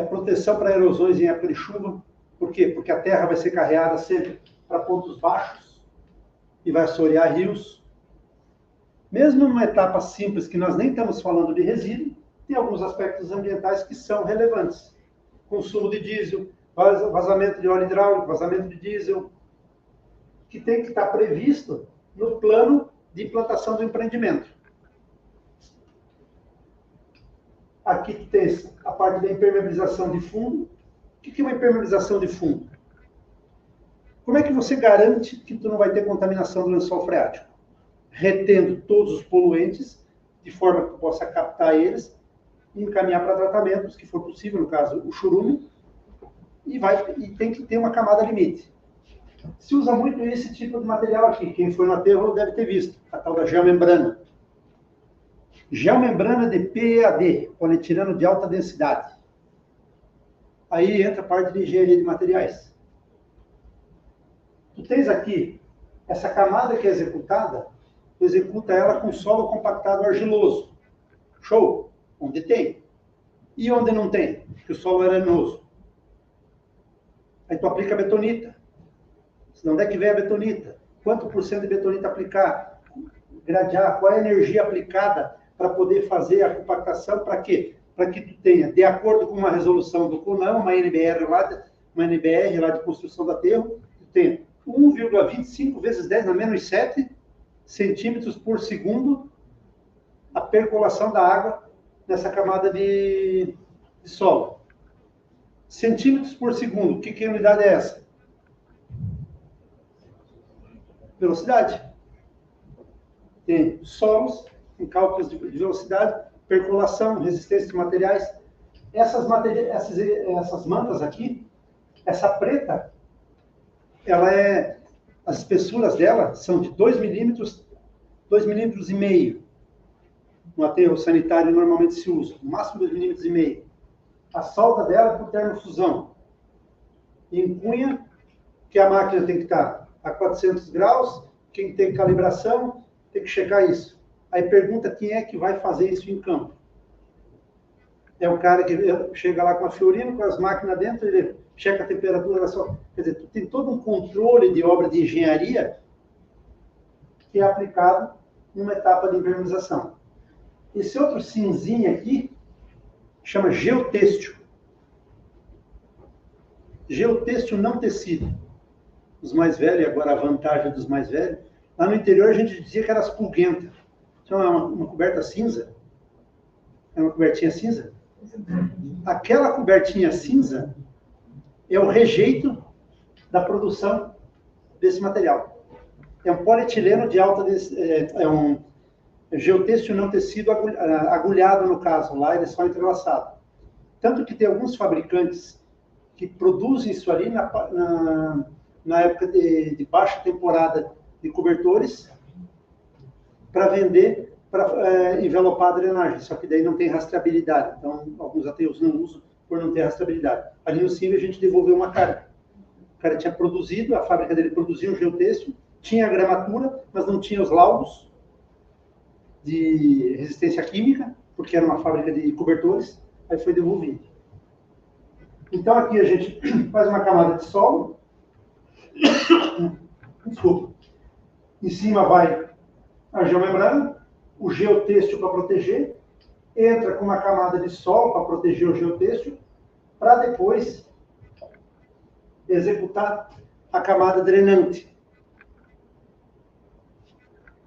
Proteção para erosões em época de chuva. Por quê? Porque a terra vai ser carreada sempre para pontos baixos e vai assorear rios. Mesmo numa etapa simples, que nós nem estamos falando de resíduo, tem alguns aspectos ambientais que são relevantes. Consumo de diesel, vazamento de óleo hidráulico, vazamento de diesel, que tem que estar previsto no plano de implantação do empreendimento. Aqui tem a parte da impermeabilização de fundo. O que é uma impermeabilização de fundo? Como é que você garante que tu não vai ter contaminação do lençol freático? Retendo todos os poluentes, de forma que tu possa captar eles e encaminhar para tratamentos, que for possível, no caso, o churume, e tem que ter uma camada limite. Se usa muito esse tipo de material aqui. Quem foi no aterro deve ter visto, a tal da geomembrana. Geomembrana de PEAD, polietileno de alta densidade. Aí entra a parte de engenharia de materiais. Tu tens aqui essa camada que é executada, tu executa ela com solo compactado argiloso. Show? Onde tem. E onde não tem? Que o solo é arenoso. Aí tu aplica betonita. De onde é que vem a betonita? Quanto por cento de betonita aplicar? Gradear? Qual é a energia aplicada para poder fazer a compactação? Para quê? Para que tu tenha, de acordo com uma resolução do CONAM, uma NBR lá de construção do aterro, tu tenha 1,25 vezes 10 na menos 7 centímetros por segundo a percolação da água nessa camada de solo. Centímetros por segundo, que unidade é essa? Velocidade. Tem solos, tem cálculos de velocidade, percolação, resistência de materiais. Essas mantas aqui, essa preta, as espessuras dela são de 2 milímetros, 2,5 milímetros. No aterro sanitário normalmente se usa, no máximo 2,5 milímetros. A solda dela é por termofusão. Em cunha, que a máquina tem que estar a 400 graus, quem tem calibração tem que checar isso. Aí pergunta quem é que vai fazer isso em campo. É o cara que chega lá com a Fiorino, com as máquinas dentro, ele checa a temperatura, quer dizer, tem todo um controle de obra de engenharia que é aplicado numa etapa de impermeabilização. Esse outro cinzinho aqui chama geotêxtil. Geotêxtil não tecido. Os mais velhos, agora a vantagem dos mais velhos, lá no interior a gente dizia que era as pulguentas. Então é uma coberta cinza. É uma cobertinha cinza. Aquela cobertinha cinza é o rejeito da produção desse material. É um polietileno de alta... É um geotêxtil não tecido agulhado, no caso. Lá ele é só entrelaçado. Tanto que tem alguns fabricantes que produzem isso ali na época de baixa temporada de cobertores para vender, para envelopar a drenagem. Só que daí não tem rastreabilidade. Então, alguns aterros não usam por não ter rastreabilidade. Ali no CIMI a gente devolveu uma carga. O cara tinha produzido, a fábrica dele produzia um geotêxtil, tinha a gramatura, mas não tinha os laudos de resistência química, porque era uma fábrica de cobertores, aí foi devolvido. Então aqui a gente faz uma camada de solo, desculpa, em cima vai a geomembrana, o geotêxtil para proteger, entra com uma camada de solo para proteger o geotêxtil, para depois executar a camada drenante.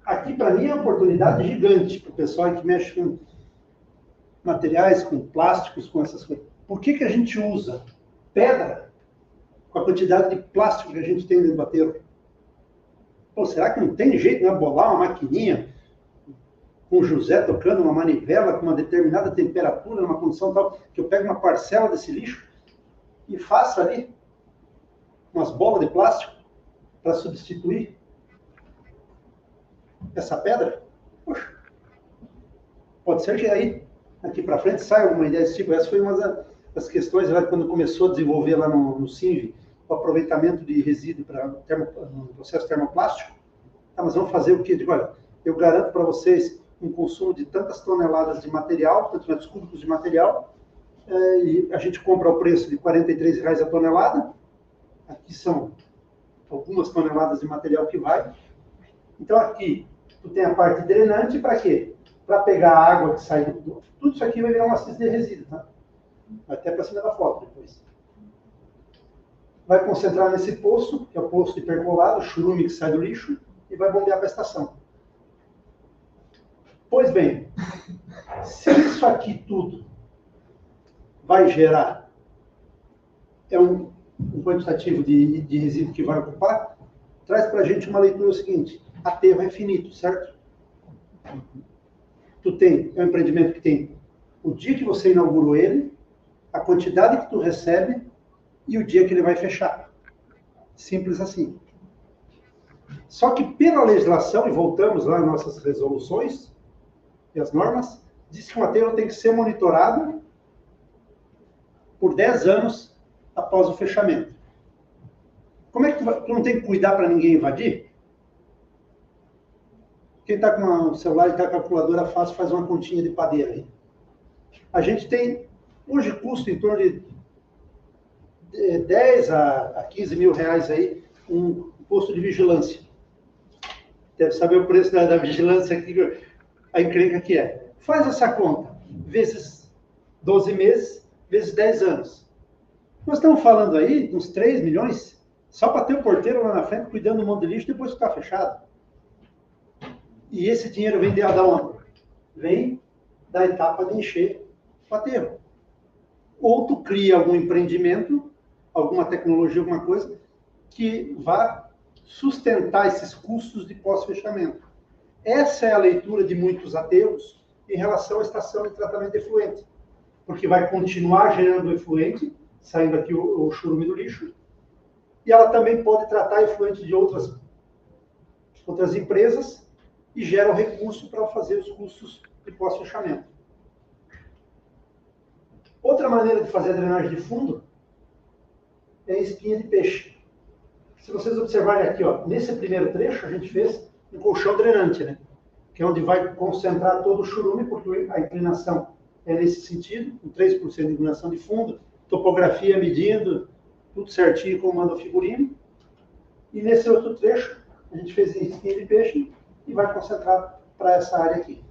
Aqui, para mim, é uma oportunidade gigante para o pessoal que mexe com materiais, com plásticos, com essas coisas. Por que a gente usa pedra com a quantidade de plástico que a gente tem dentro do aterro? Pô, será que não tem jeito de bolar uma maquininha com o José tocando uma manivela com uma determinada temperatura, numa condição tal, que eu pego uma parcela desse lixo e faço ali umas bolas de plástico para substituir essa pedra? Poxa, pode ser que aí, aqui para frente, saia alguma ideia desse tipo. Essa foi uma das questões lá quando começou a desenvolver lá no CINV, o aproveitamento de resíduo para no processo termoplástico. Tá, mas vamos fazer o quê? Digo, olha, eu garanto para vocês um consumo de tantas toneladas de material, tantos metros cúbicos de material, e a gente compra ao preço de R$ 43,00 a tonelada. Aqui são algumas toneladas de material que vai. Então aqui, tu tem a parte drenante para quê? Para pegar a água que sai do... Tudo isso aqui vai virar uma cisma de resíduo, tá? Vai até para cima da foto depois. Vai concentrar nesse poço, que é o poço de percolado, o churume que sai do lixo, e vai bombear para a estação. Pois bem, se isso aqui tudo vai gerar um quantitativo de resíduo que vai ocupar, traz para a gente uma leitura seguinte: aterro é finito, certo? É um empreendimento que tem o dia que você inaugurou ele, a quantidade que tu recebe e o dia que ele vai fechar. Simples assim. Só que pela legislação, e voltamos lá às nossas resoluções e as normas, diz que um aterro tem que ser monitorado por 10 anos após o fechamento. Como é que tu não tem que cuidar para ninguém invadir? Quem está com o celular e está com a calculadora fácil, faz uma continha de padeira aí. A gente tem, hoje, custo em torno de 10 a 15 mil reais aí, um posto de vigilância. Deve saber o preço da vigilância aqui, a encrenca que é. Faz essa conta, vezes 12 meses, vezes 10 anos. Nós estamos falando aí de uns 3 milhões, só para ter o porteiro lá na frente cuidando do monte de lixo depois ficar fechado. E esse dinheiro vem da onde? Vem da etapa de encher o aterro. Ou tu cria algum empreendimento, alguma tecnologia, alguma coisa, que vá sustentar esses custos de pós-fechamento. Essa é a leitura de muitos aterros em relação à estação de tratamento de efluente, porque vai continuar gerando efluente, saindo aqui o churume do lixo, e ela também pode tratar efluente de outras empresas e gera o recurso para fazer os custos de pós-fechamento. Outra maneira de fazer a drenagem de fundo é a espinha de peixe. Se vocês observarem aqui, ó, nesse primeiro trecho, a gente fez um colchão drenante, né? Que é onde vai concentrar todo o churume, porque a inclinação é nesse sentido, com 3% de inclinação de fundo, topografia medindo, tudo certinho como manda o figurino. E nesse outro trecho, a gente fez em espinha de peixe e vai concentrar para essa área aqui.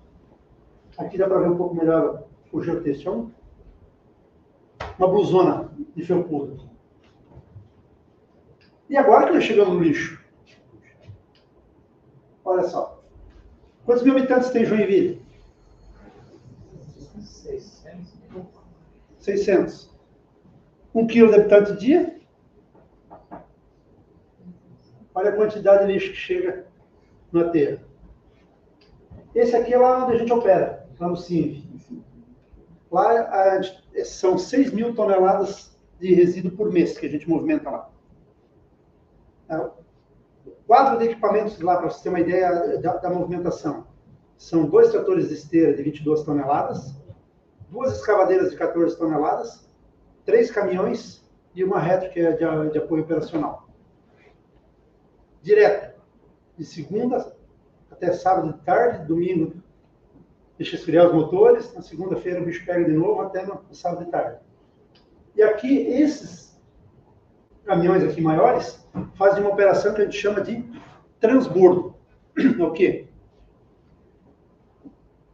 Aqui dá para ver um pouco melhor o geotexto. Uma blusona de felpudo. E agora que nós chegamos no lixo? Olha só. Quantos mil habitantes tem Joinville? 600. 1 quilo de habitante dia? Olha a quantidade de lixo que chega no aterro. Esse aqui é lá onde a gente opera, lá no CINV. Lá são 6 mil toneladas de resíduo por mês que a gente movimenta lá. O quadro de equipamentos lá, para você ter uma ideia da movimentação, são 2 tratores de esteira de 22 toneladas, 2 escavadeiras de 14 toneladas, 3 caminhões e uma retro que é de apoio operacional. Direto, de segunda até sábado de tarde, domingo deixa esfriar os motores, na segunda-feira o bicho pega de novo até no sábado de tarde. E aqui, esses caminhões aqui maiores fazem uma operação que a gente chama de transbordo. O quê?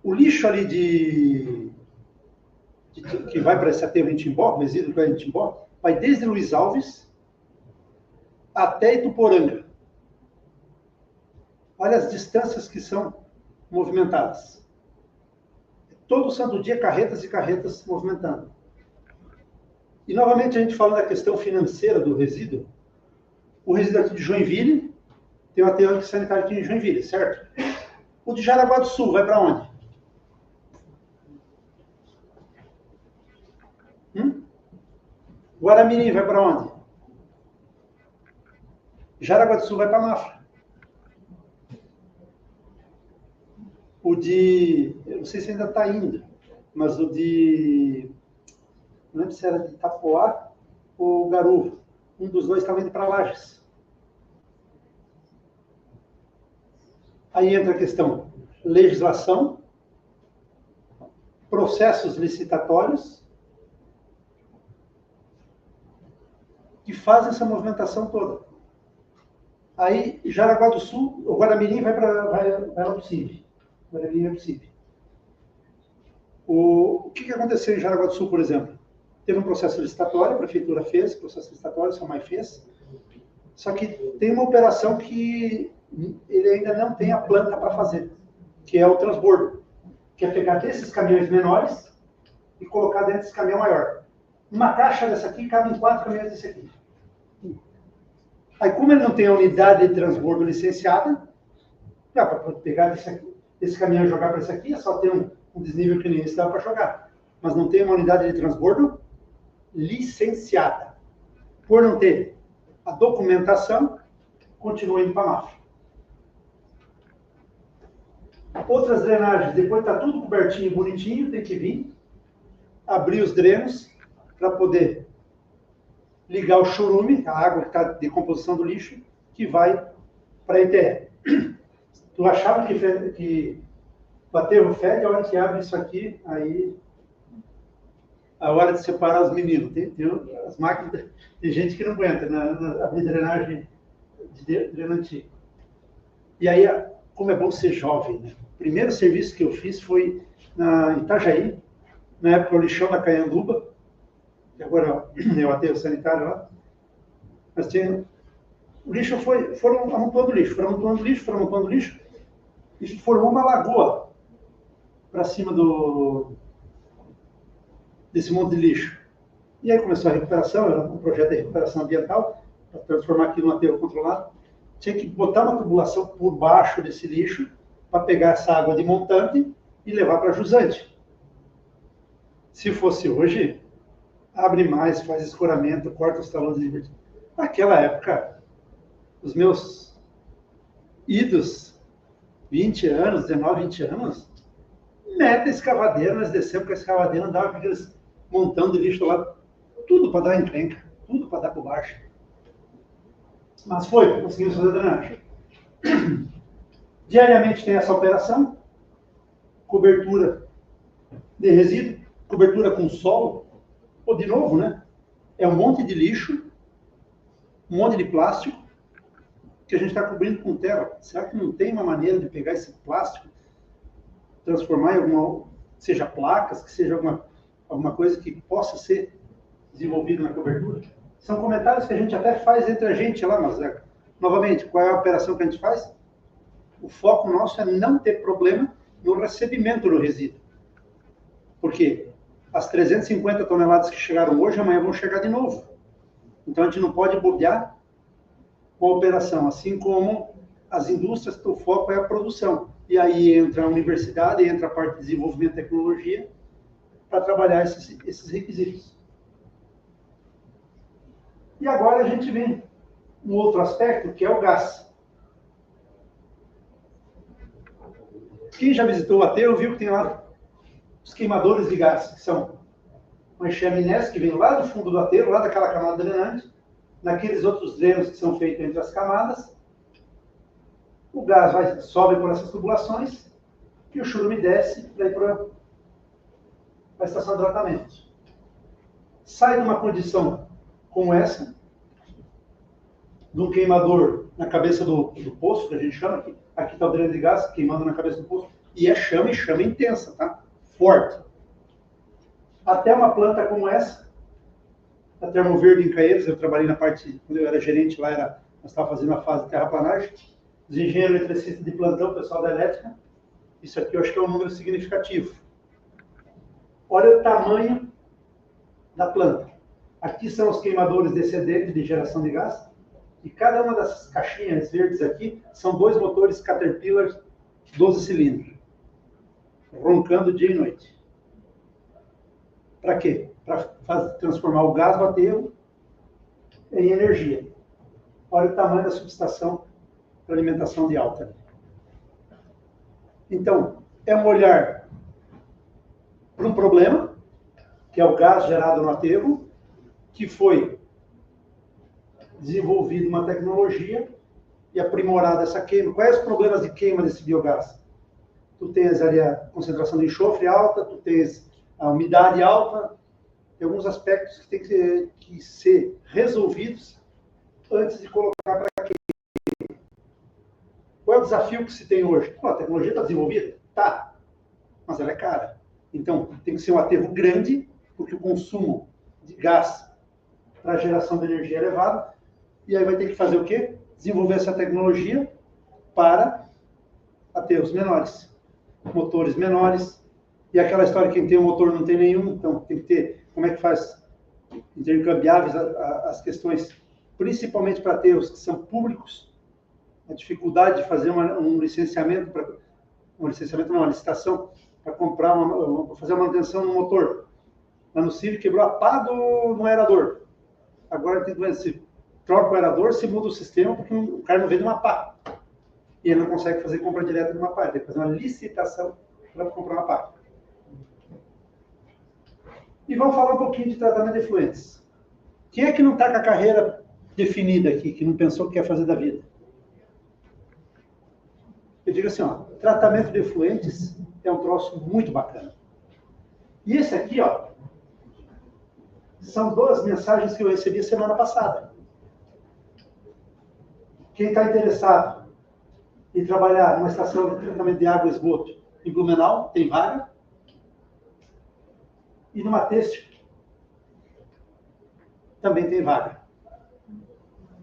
O lixo ali que vai para esse aterro em Timbó, o resíduo que vai em Timbó, vai desde Luiz Alves até Ituporanga. Olha as distâncias que são movimentadas. Todo santo dia, carretas e carretas movimentando. E, novamente, a gente fala da questão financeira do resíduo. O resíduo aqui de Joinville, tem um aterro sanitário aqui em Joinville, certo? O de Jaraguá do Sul vai para onde? Guaramirim vai para onde? Jaraguá do Sul vai para Mafra. O de... eu não sei se ainda está indo, mas o de... não lembro se era de Itapoá ou Garuva. Um dos dois estava indo para Lages. Aí entra a questão legislação, processos licitatórios, que fazem essa movimentação toda. Aí, Jaraguá do Sul, o Guaramirim vai lá para o CIB. Guaramirim vai para o CIB. O que aconteceu em Jaraguá do Sul, por exemplo? Teve um processo licitatório, a prefeitura fez, processo licitatório, a SAMAI fez, só que tem uma operação que ele ainda não tem a planta para fazer, que é o transbordo, que é pegar desses caminhões menores e colocar dentro desse caminhão maior. Uma caixa dessa aqui cabe em 4 caminhões desse aqui. Aí, como ele não tem a unidade de transbordo licenciada, dá para pegar desse caminhão e jogar para esse aqui, é só ter um desnível que nem esse dá para jogar. Mas não tem uma unidade de transbordo licenciada. Por não ter a documentação, continua indo para a Mafra. Outras drenagens, depois está tudo cobertinho, bonitinho, tem que vir, abrir os drenos para poder ligar o chorume, a água que está de decomposição do lixo, que vai para a ETE. Tu achava que o aterro fede, a hora que abre isso aqui, aí a hora de separar os meninos. Tem as máquinas, tem gente que não aguenta na drenagem de dreno antigo. E aí, como é bom ser jovem, né? O primeiro serviço que eu fiz foi em Itajaí, na época o lixão da Caianduba, que agora é o aterro sanitário lá. Mas tinha, o lixo foram amontoando lixo, e formou uma lagoa para cima desse monte de lixo. E aí começou a recuperação, era um projeto de recuperação ambiental, para transformar aquilo num aterro controlado. Tinha que botar uma tubulação por baixo desse lixo, para pegar essa água de montante e levar para jusante. Se fosse hoje, abre mais, faz escoramento, corta os talões de divertido. Naquela época, os meus idos, 20 anos, 19, 20 anos, meta a escavadeira, nós descemos com a escavadeira, andava com aqueles montão de lixo lá, tudo para dar encrenca, tudo para dar por baixo. Mas conseguimos fazer a drenagem. Diariamente tem essa operação, cobertura de resíduo, cobertura com solo, ou de novo, né? É um monte de lixo, um monte de plástico, que a gente está cobrindo com terra. Será que não tem uma maneira de pegar esse plástico, transformar em alguma, seja placas, que seja alguma coisa que possa ser desenvolvida na cobertura? São comentários que a gente até faz entre a gente lá, mas, novamente, qual é a operação que a gente faz? O foco nosso é não ter problema no recebimento do resíduo. Porque as 350 toneladas que chegaram hoje, amanhã vão chegar de novo. Então, a gente não pode bobear com a operação, assim como as indústrias, o foco é a produção. E aí entra a universidade, entra a parte de desenvolvimento e tecnologia, para trabalhar esses requisitos. E agora a gente vem um outro aspecto, que é o gás. Quem já visitou o aterro viu que tem lá os queimadores de gás, que são umas chaminés que vêm lá do fundo do aterro, lá daquela camada drenante, naqueles outros drenos que são feitos entre as camadas. O gás sobe por essas tubulações e o churume desce para ir para a estação de tratamento. Sai de uma condição como essa, de um queimador na cabeça do poço, que a gente chama, aqui está o dreno de gás queimando na cabeça do poço, e é chama intensa, tá? Forte. Até uma planta como essa, a Termoverde em Caeiros, eu trabalhei na parte, quando eu era gerente lá, nós estávamos fazendo a fase de terraplanagem, os engenheiros eletricistas de plantão, o pessoal da elétrica, isso aqui eu acho que é um número significativo. Olha o tamanho da planta. Aqui são os queimadores descendentes de geração de gás, E cada uma dessas caixinhas verdes aqui são 2 motores Caterpillar 12 cilindros, roncando dia e noite. Para quê? Para transformar o gás do aterro em energia. Olha o tamanho da subestação para alimentação de alta. Então, é um olhar para um problema, que é o gás gerado no aterro, que foi desenvolvido uma tecnologia e aprimorada essa queima. Quais os problemas de queima desse biogás? Tu tens ali a concentração de enxofre alta, tu tens a umidade alta, tem alguns aspectos que têm que ser resolvidos antes de colocar para queima. Qual é o desafio que se tem hoje? Pô, a tecnologia está desenvolvida? Tá, mas ela é cara. Então, tem que ser um aterro grande, porque o consumo de gás para geração de energia é elevado, e aí vai ter que fazer o quê? Desenvolver essa tecnologia para aterros menores, motores menores, e aquela história que quem tem um motor não tem nenhum, então tem que ter, como é que faz intercambiáveis as questões, principalmente para aterros que são públicos, a dificuldade de fazer um licenciamento, uma licitação, para comprar, fazer uma manutenção no motor. Lá no Círio quebrou a pá no aerador. Agora tem que se troca o aerador, se muda o sistema, porque o cara não vende uma pá. E ele não consegue fazer compra direta de uma pá. Ele tem que fazer uma licitação para comprar uma pá. E vamos falar um pouquinho de tratamento de efluentes. Quem é que não está com a carreira definida aqui, que não pensou o que quer fazer da vida? Eu digo assim, ó, tratamento de efluentes é um troço muito bacana. E esse aqui, ó, são 2 mensagens que eu recebi semana passada. Quem está interessado em trabalhar numa estação de tratamento de água e esgoto em Blumenau, tem vaga. E numa têxtil, também tem vaga.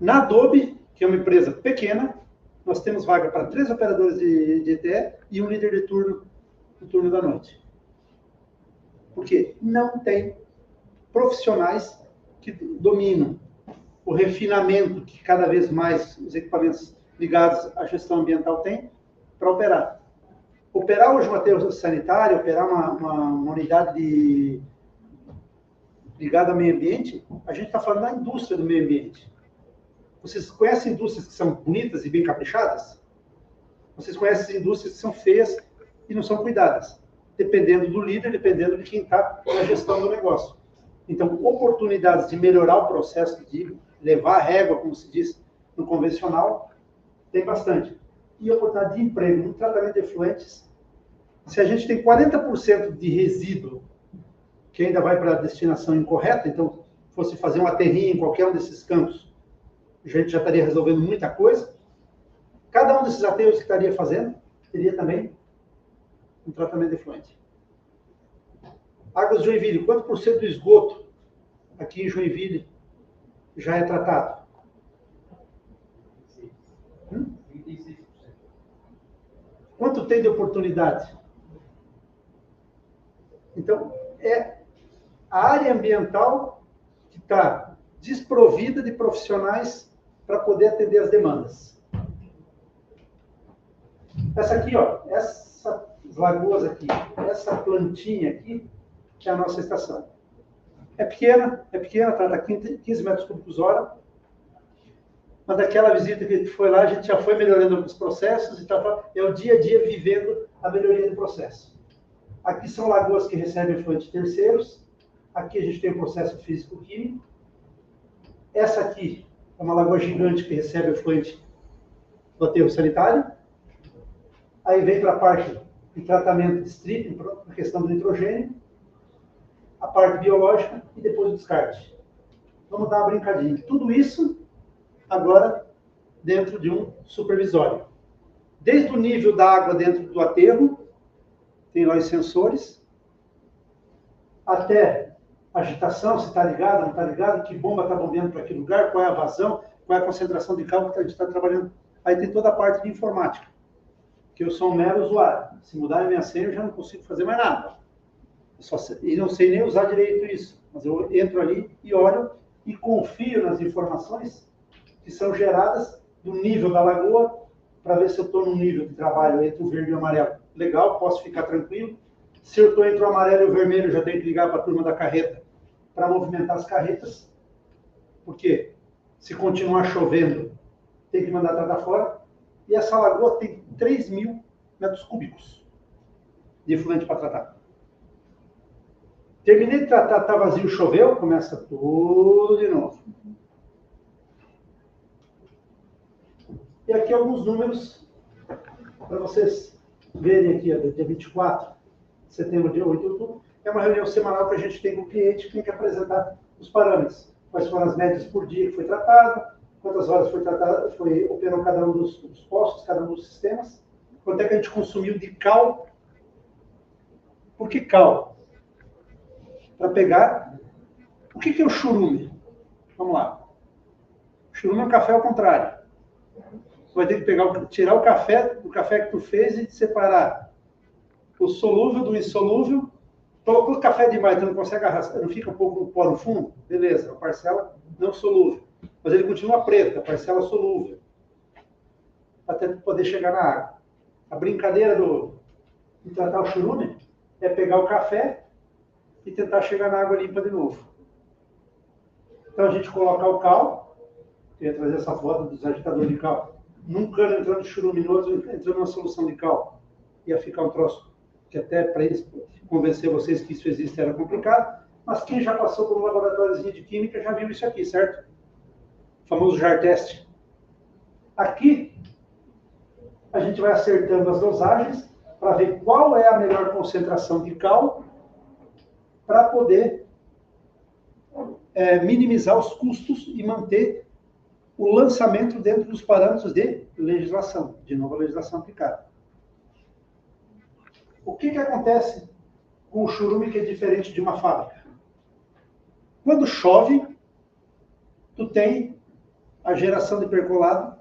Na Adobe, que é uma empresa pequena, nós temos vaga para 3 operadores de ETE e um líder de turno no turno da noite. Porque não tem profissionais que dominam o refinamento que cada vez mais os equipamentos ligados à gestão ambiental têm para operar. Operar hoje um aterro sanitário, operar uma unidade ligada ao meio ambiente, a gente está falando da indústria do meio ambiente. Vocês conhecem indústrias que são bonitas e bem caprichadas? Vocês conhecem indústrias que são feias e não são cuidadas, dependendo do líder, dependendo de quem está na gestão do negócio. Então, oportunidades de melhorar o processo, de levar a régua, como se diz no convencional, tem bastante. E oportunidade de emprego no tratamento de efluentes. Se a gente tem 40% de resíduo que ainda vai para a destinação incorreta, então, fosse fazer um aterrinho em qualquer um desses campos, a gente já estaria resolvendo muita coisa. Cada um desses aterros que estaria fazendo, teria também um tratamento de efluente. Águas de Joinville, quanto por cento do esgoto aqui em Joinville já é tratado? 36%. Quanto tem de oportunidade? Então, é a área ambiental que está desprovida de profissionais para poder atender as demandas. Essa aqui, ó, essas lagoas aqui, essa plantinha aqui, que é a nossa estação. É pequena, trata 15 metros cúbicos hora, mas daquela visita que a gente foi lá, a gente já foi melhorando os processos, e é o dia a dia vivendo a melhoria do processo. Aqui são lagoas que recebem efluentes terceiros, aqui a gente tem o processo físico-químico. Essa aqui é uma lagoa gigante que recebe efluente do aterro sanitário. Aí vem para a parte de tratamento de stripping, a questão do nitrogênio, a parte biológica e depois o descarte. Vamos dar uma brincadinha. Tudo isso agora dentro de um supervisório. Desde o nível da água dentro do aterro, tem lá os sensores, até agitação, se está ligado, não está ligado, que bomba está bombeando para aquele lugar, qual é a vazão, qual é a concentração de calor que a gente está trabalhando. Aí tem toda a parte de informática, que eu sou um mero usuário. Se mudar a minha senha, eu já não consigo fazer mais nada. E não sei nem usar direito isso, mas eu entro ali e olho e confio nas informações que que são geradas do nível da lagoa, para ver se eu estou num nível de trabalho entre o verde e o amarelo. Legal, posso ficar tranquilo. Se eu estou entre o amarelo e o vermelho, já tenho que ligar para a turma da carreta para movimentar as carretas. Porque se continuar chovendo, tem que mandar tratar fora. E essa lagoa tem 3.000 metros cúbicos de efluente para tratar. Terminei de tratar, está vazio, choveu, começa tudo de novo. E aqui alguns números para vocês verem aqui, ó, dia 24 de setembro, dia 8 de outubro. É uma reunião semanal que a gente tem com o cliente que tem que apresentar os parâmetros. Quais foram as médias por dia que foi tratado, quantas horas operou cada um dos postos, cada um dos sistemas, quanto é que a gente consumiu de cal. Por que cal? Para pegar... O que é o churume? Vamos lá. O churume é um café ao contrário. Você vai ter que tirar o café do café que tu fez e separar o solúvel do insolúvel. Colocou o café demais, tu não consegue arrastar, não fica um pouco no pó no fundo? Beleza, a parcela não solúvel. Mas ele continua preto, a parcela solúvel. Até poder chegar na água. A brincadeira de tratar o churume é pegar o café e tentar chegar na água limpa de novo. Então a gente coloca o cal, eu ia trazer essa foto dos agitadores de cal, num cano entrando churume, no outro entrando numa solução de cal. Ia ficar um troço que até para eles convencer vocês que isso existe era complicado, mas quem já passou por um laboratóriozinho de química já viu isso aqui, certo? O famoso jar test. Aqui, a gente vai acertando as dosagens para ver qual é a melhor concentração de cal para poder minimizar os custos e manter o lançamento dentro dos parâmetros de legislação, de nova legislação aplicada. O que acontece com o churume que é diferente de uma fábrica? Quando chove, tu tem a geração de percolado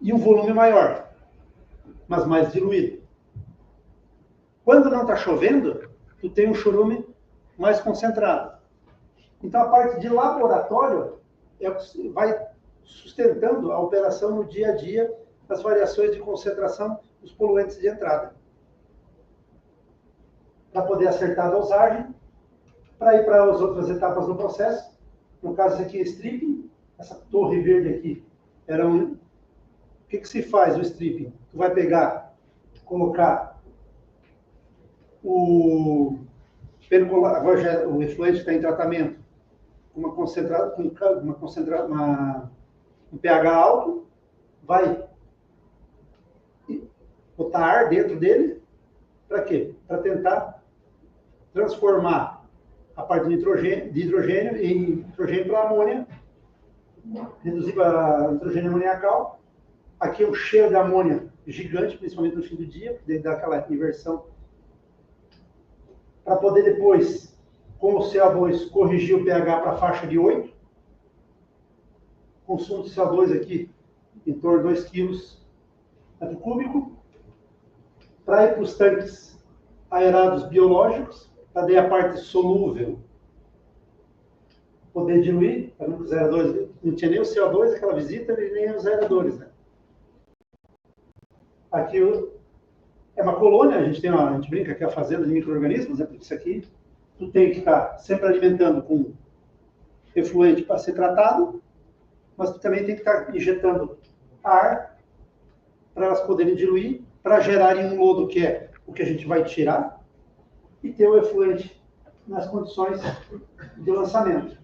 e um volume maior, mas mais diluído. Quando não está chovendo, tu tem um churume mais concentrado. Então, a parte de laboratório vai sustentando a operação no dia a dia das variações de concentração dos poluentes de entrada. Para poder acertar a dosagem, para ir para as outras etapas do processo. No caso, esse aqui é stripping, essa torre verde aqui. O que se faz o stripping? Tu vai pegar, colocar o efluente que está em tratamento com um pH alto, vai botar ar dentro dele, para quê? Para tentar transformar a parte de hidrogênio em nitrogênio para amônia, reduzir para nitrogênio amoniacal. Aqui é um cheiro de amônia gigante, principalmente no fim do dia, porque dá aquela inversão. Para poder depois, com o CO2, corrigir o pH para a faixa de 8. Consumo de CO2 aqui, em torno de 2 kg metro cúbico. Para ir para os tanques aerados biológicos, para daí a parte solúvel poder diluir, para não 0,2, não tinha nem o CO2, aquela visita, e nem os aeradores, né? Aqui é uma colônia, a gente brinca que é a fazenda de micro-organismos, né? Porque isso aqui, tu tem que estar sempre alimentando com efluente para ser tratado, mas tu também tem que estar injetando ar para elas poderem diluir, para gerarem um lodo que é o que a gente vai tirar, e ter o efluente nas condições de lançamento.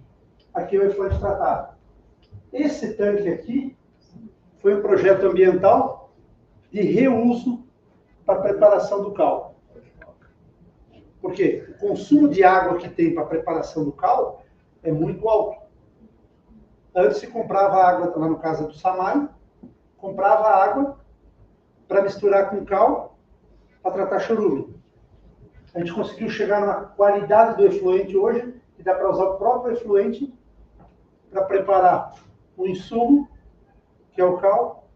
Aqui é o efluente tratado. Esse tanque aqui foi um projeto ambiental de reuso para a preparação do cal. Porque o consumo de água que tem para a preparação do cal é muito alto. Antes se comprava água, lá no caso do Samai, comprava água para misturar com cal para tratar chorume. A gente conseguiu chegar numa qualidade do efluente hoje, que dá para usar o próprio efluente para preparar o insumo, que é o cal,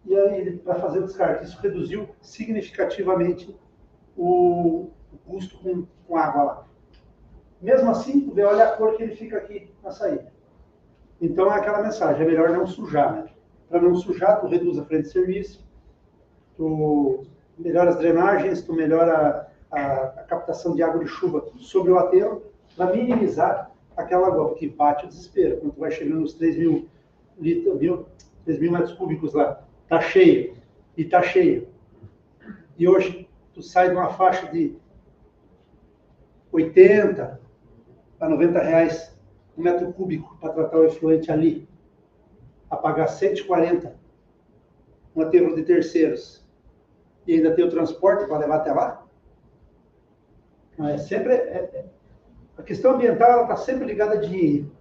e aí para fazer o descarte. Isso reduziu significativamente o custo com água lá. Mesmo assim, tu vê, olha a cor que ele fica aqui na saída. Então, é aquela mensagem, é melhor não sujar, né? Para não sujar, tu reduz a frente de serviço, tu melhora as drenagens, tu melhora a captação de água de chuva sobre o aterro, para minimizar aquela água que bate o desespero. Quando tu vai chegando nos 3.000 metros cúbicos lá, tá cheio, e tá cheio. E hoje, tu sai de uma faixa de 80 a 90 reais um metro cúbico para tratar o efluente ali, a pagar 140 um aterro de terceiros, e ainda tem o transporte para levar até lá. A questão ambiental está sempre ligada a dinheiro.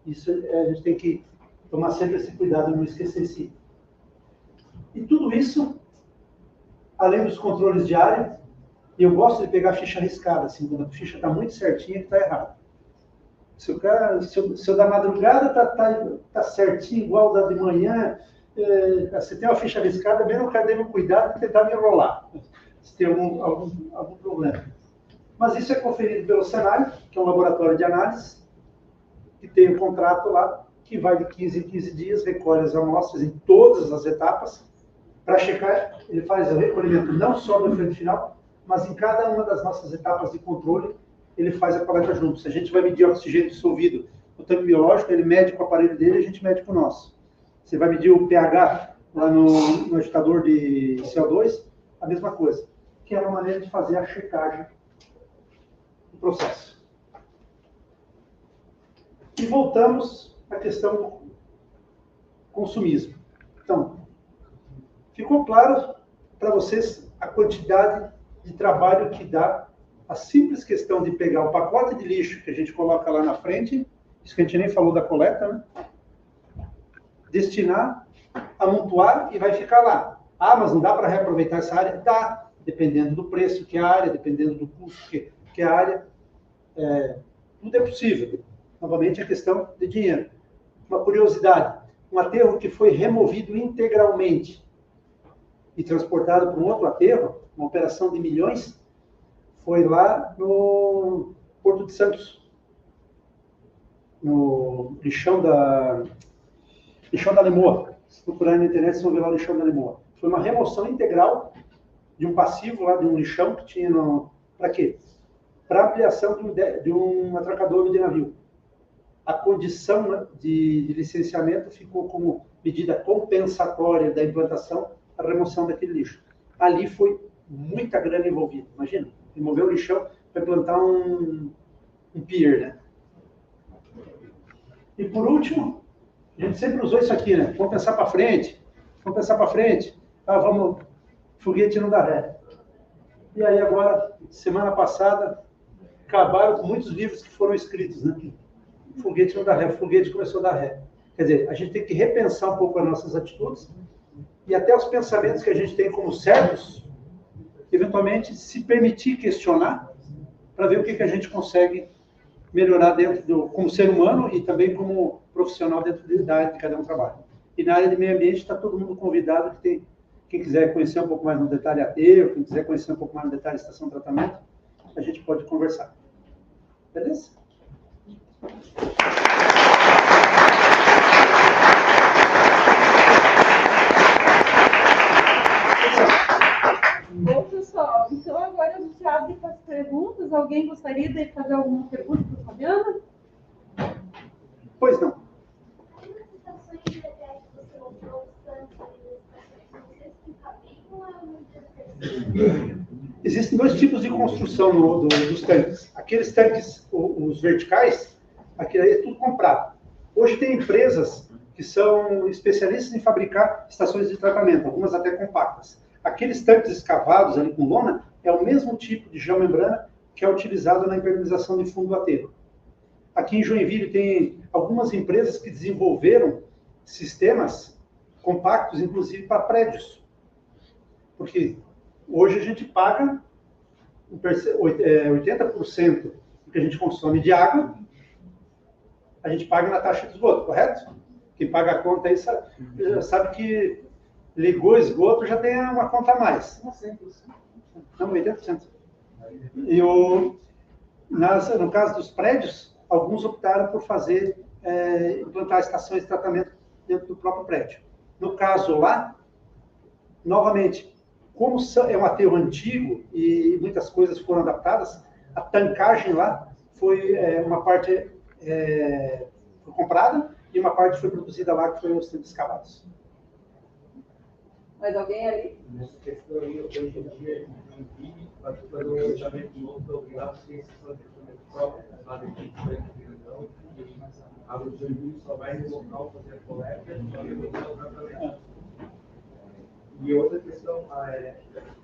Isso a gente tem que tomar sempre esse cuidado, não esquecer isso. E tudo isso, além dos controles de área, e eu gosto de pegar a ficha arriscada, assim, quando a ficha está muito certinha, que está errado. Se eu da madrugada tá certinho, igual da de manhã, você tem uma ficha arriscada, mesmo o cara deve cuidar de tentar me enrolar, se tem algum problema. Mas isso é conferido pelo Senai, que é um laboratório de análise, que tem um contrato lá, que vai de 15 em 15 dias, recolhe as amostras em todas as etapas, para checar, ele faz o recolhimento não só do efluente final, mas em cada uma das nossas etapas de controle, ele faz a coleta junto. Se a gente vai medir o oxigênio dissolvido no tanque biológico, ele mede com o aparelho dele e a gente mede com o nosso. Você vai medir o pH lá no agitador de CO2, a mesma coisa, que é uma maneira de fazer a checagem do processo. E voltamos à questão do consumismo. Então, ficou claro para vocês a quantidade de trabalho que dá a simples questão de pegar o pacote de lixo que a gente coloca lá na frente, isso que a gente nem falou da coleta, né? Destinar, amontoar e vai ficar lá. Ah, mas não dá para reaproveitar essa área? Dá, dependendo do preço que é a área, dependendo do custo que é a área. Tudo é possível. Novamente, a questão de dinheiro. Uma curiosidade, um aterro que foi removido integralmente e transportado para um outro aterro, uma operação de milhões, foi lá no Porto de Santos, no lixão da Lemoa. Se procurar na internet, vocês vão ver lá o lixão da Lemoa. Foi uma remoção integral de um passivo lá, de um lixão que tinha para quê? Para ampliação de um atracadouro de navio. A condição de licenciamento ficou como medida compensatória da implantação a remoção daquele lixo. Ali foi muita grana envolvida, imagina. Remover o lixão para implantar um pier, né? E por último, a gente sempre usou isso aqui, né? Vamos pensar para frente, vamos, foguete não dá ré. E aí agora, semana passada, acabaram com muitos livros que foram escritos, né? Foguete não dá ré, o foguete começou a dar ré. Quer dizer, a gente tem que repensar um pouco as nossas atitudes e até os pensamentos que a gente tem como certos, eventualmente se permitir questionar para ver o que a gente consegue melhorar como ser humano e também como profissional dentro da área de cada um trabalho. E na área de meio ambiente está todo mundo convidado, quem quiser conhecer um pouco mais no detalhe aterro, quem quiser conhecer um pouco mais no detalhe estação de tratamento, a gente pode conversar. Beleza? Bom, pessoal, então agora a gente abre para as perguntas. Alguém gostaria de fazer alguma pergunta para o Fabiano? Pois não. Existem dois tipos de construção dos tanques. Aqueles tanques, os verticais, aquilo aí é tudo comprado. Hoje tem empresas que são especialistas em fabricar estações de tratamento, algumas até compactas. Aqueles tanques escavados ali com lona é o mesmo tipo de geomembrana que é utilizado na impermeabilização de fundo do aterro. Aqui em Joinville tem algumas empresas que desenvolveram sistemas compactos, inclusive para prédios. Porque hoje a gente paga 80% do que a gente consome de água, a gente paga na taxa de esgoto, correto? Quem paga a conta aí sabe que ligou esgoto já tem uma conta a mais. Não, 80%. E no caso dos prédios, alguns optaram por fazer implantar estações de tratamento dentro do próprio prédio. No caso lá, novamente, como é um aterro antigo e muitas coisas foram adaptadas, a tancagem lá foi uma parte foi comprada e uma parte foi produzida lá, que foi os tempos escavados. Mais alguém ali? Nessa questão aí, hoje em dia, em PIB, para fazer um orçamento novo, obrigado, se esse planejamento próprio, sabe, que foi não, a Joinville só vai no local fazer a coleta e só realizar o tratamento. E outra questão,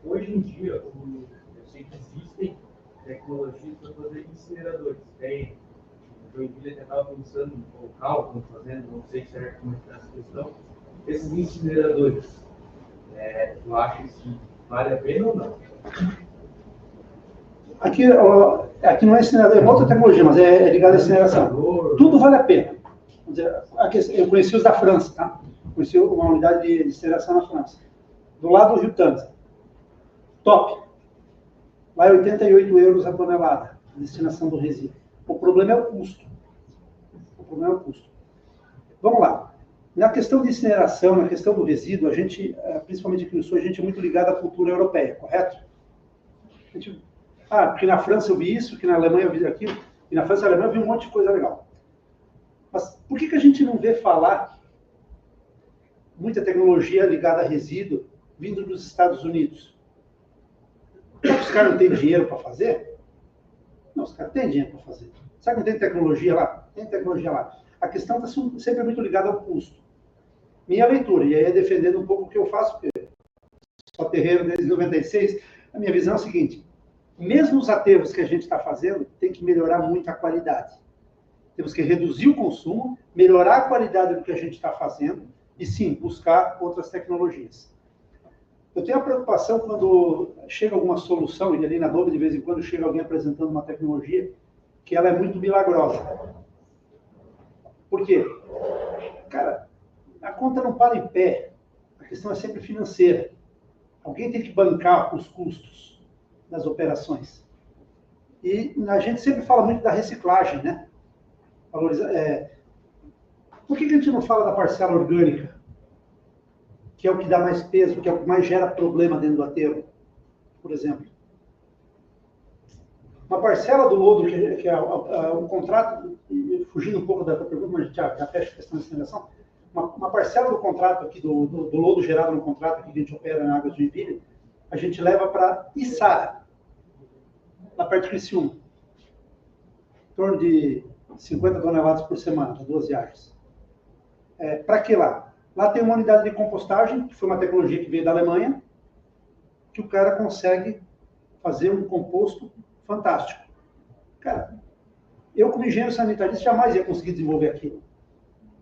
hoje em dia, eu sei que existem tecnologias para fazer incineradores. Tem, Joinville até estava pensando no local, como fazendo, não sei certo como é essa questão. Esses incineradores, tu acha que vale a pena ou não? Aqui não é incinerador, é uma outra tecnologia, mas é ligado à incineração. Tudo vale a pena. Eu conheci os da França, tá? Conheci uma unidade de incineração na França. Do lado do Rio Tanza. Top. Lá é 88 euros a tonelada, a destinação do resíduo. O problema é o custo. Vamos lá. Na questão de incineração, na questão do resíduo, a gente, principalmente aqui no Sul, a gente é muito ligado à cultura europeia, correto? Porque na França eu vi isso, que na Alemanha eu vi aquilo, e na França e na Alemanha eu vi um monte de coisa legal. Mas por que a gente não vê falar muita tecnologia ligada a resíduo vindo dos Estados Unidos? Os caras não têm dinheiro para fazer? Não, os caras têm dinheiro para fazer. Sabe que não tem tecnologia lá? Tem tecnologia lá. A questão está sempre muito ligada ao custo. Minha leitura, e aí é defendendo um pouco o que eu faço, porque sou terreiro desde 96, a minha visão é a seguinte: mesmo os aterros que a gente está fazendo, tem que melhorar muito a qualidade. Temos que reduzir o consumo, melhorar a qualidade do que a gente está fazendo e, sim, buscar outras tecnologias. Eu tenho a preocupação quando chega alguma solução, e ali na Adobe, de vez em quando, chega alguém apresentando uma tecnologia que ela é muito milagrosa. Por quê? Cara, a conta não para em pé. A questão é sempre financeira. Alguém tem que bancar os custos das operações. E a gente sempre fala muito da reciclagem, né? Por que a gente não fala da parcela orgânica? Que é o que dá mais peso, que é o que mais gera problema dentro do aterro, por exemplo. Uma parcela do lodo, que é um contrato, fugindo um pouco da pergunta, mas já fecha a questão da incineração, uma parcela do contrato aqui, do lodo gerado no contrato que a gente opera na Águas de Joinville, a gente leva para Içara, lá perto de Criciúma. Em torno de 50 toneladas por semana, para 2 viagens. Para que lá? Lá tem uma unidade de compostagem, que foi uma tecnologia que veio da Alemanha, que o cara consegue fazer um composto fantástico. Cara, eu como engenheiro sanitarista jamais ia conseguir desenvolver aquilo.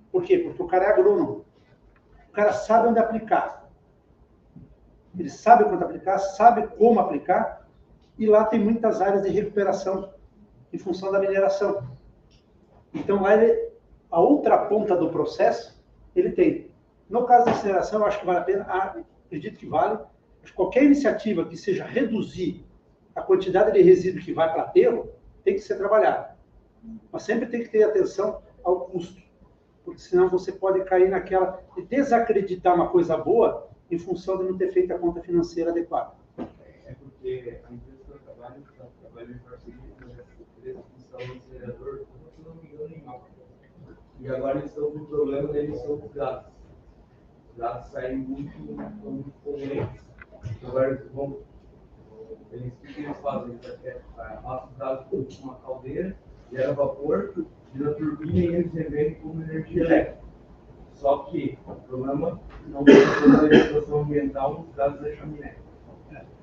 Por quê? Porque o cara é agrônomo. O cara sabe onde aplicar. Ele sabe quando aplicar, sabe como aplicar, e lá tem muitas áreas de recuperação em função da mineração. Então, lá a outra ponta do processo, ele tem. No caso da incineração, eu acho que vale a pena, acredito que vale. Qualquer iniciativa que seja reduzir a quantidade de resíduo que vai para aterro, tem que ser trabalhada. Mas sempre tem que ter atenção ao custo, porque senão você pode cair naquela de desacreditar uma coisa boa em função de não ter feito a conta financeira adequada. É porque a empresa que eu trabalho em parceria com essa empresa que instala um incinerador, se não me engano, em Malta. E agora eles estão com o problema da emissão dos gases. Os gases saem muito poluentes. Então agora eles fazem? Eles passam os gases por uma caldeira, gera vapor, vira turbina e eles revendem como energia elétrica. Só que o problema não é a legislação ambiental nos gases da chaminé.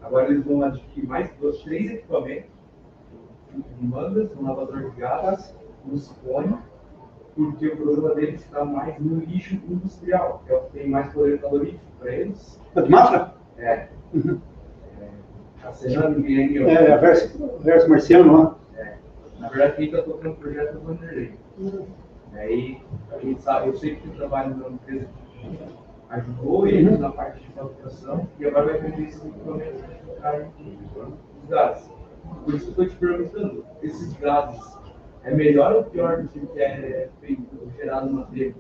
Agora eles vão adquirir mais 3 equipamentos, de mangas, um lavador de gases, um sifone, porque o problema deles está mais no lixo industrial, que é o que tem mais poder calorífico para eles. De Mafra? É. A cena ninguém a verso marciano lá. Na verdade, quem está tocando o projeto é o Vanderlei. Aí, a gente sabe, eu sei que o trabalho da empresa ajudou eles na parte de fabricação e agora vai vender esses equipamentos para trocar os gases. Por isso que eu estou te perguntando, esses gases é melhor ou pior do que é feito, gerado na tribo?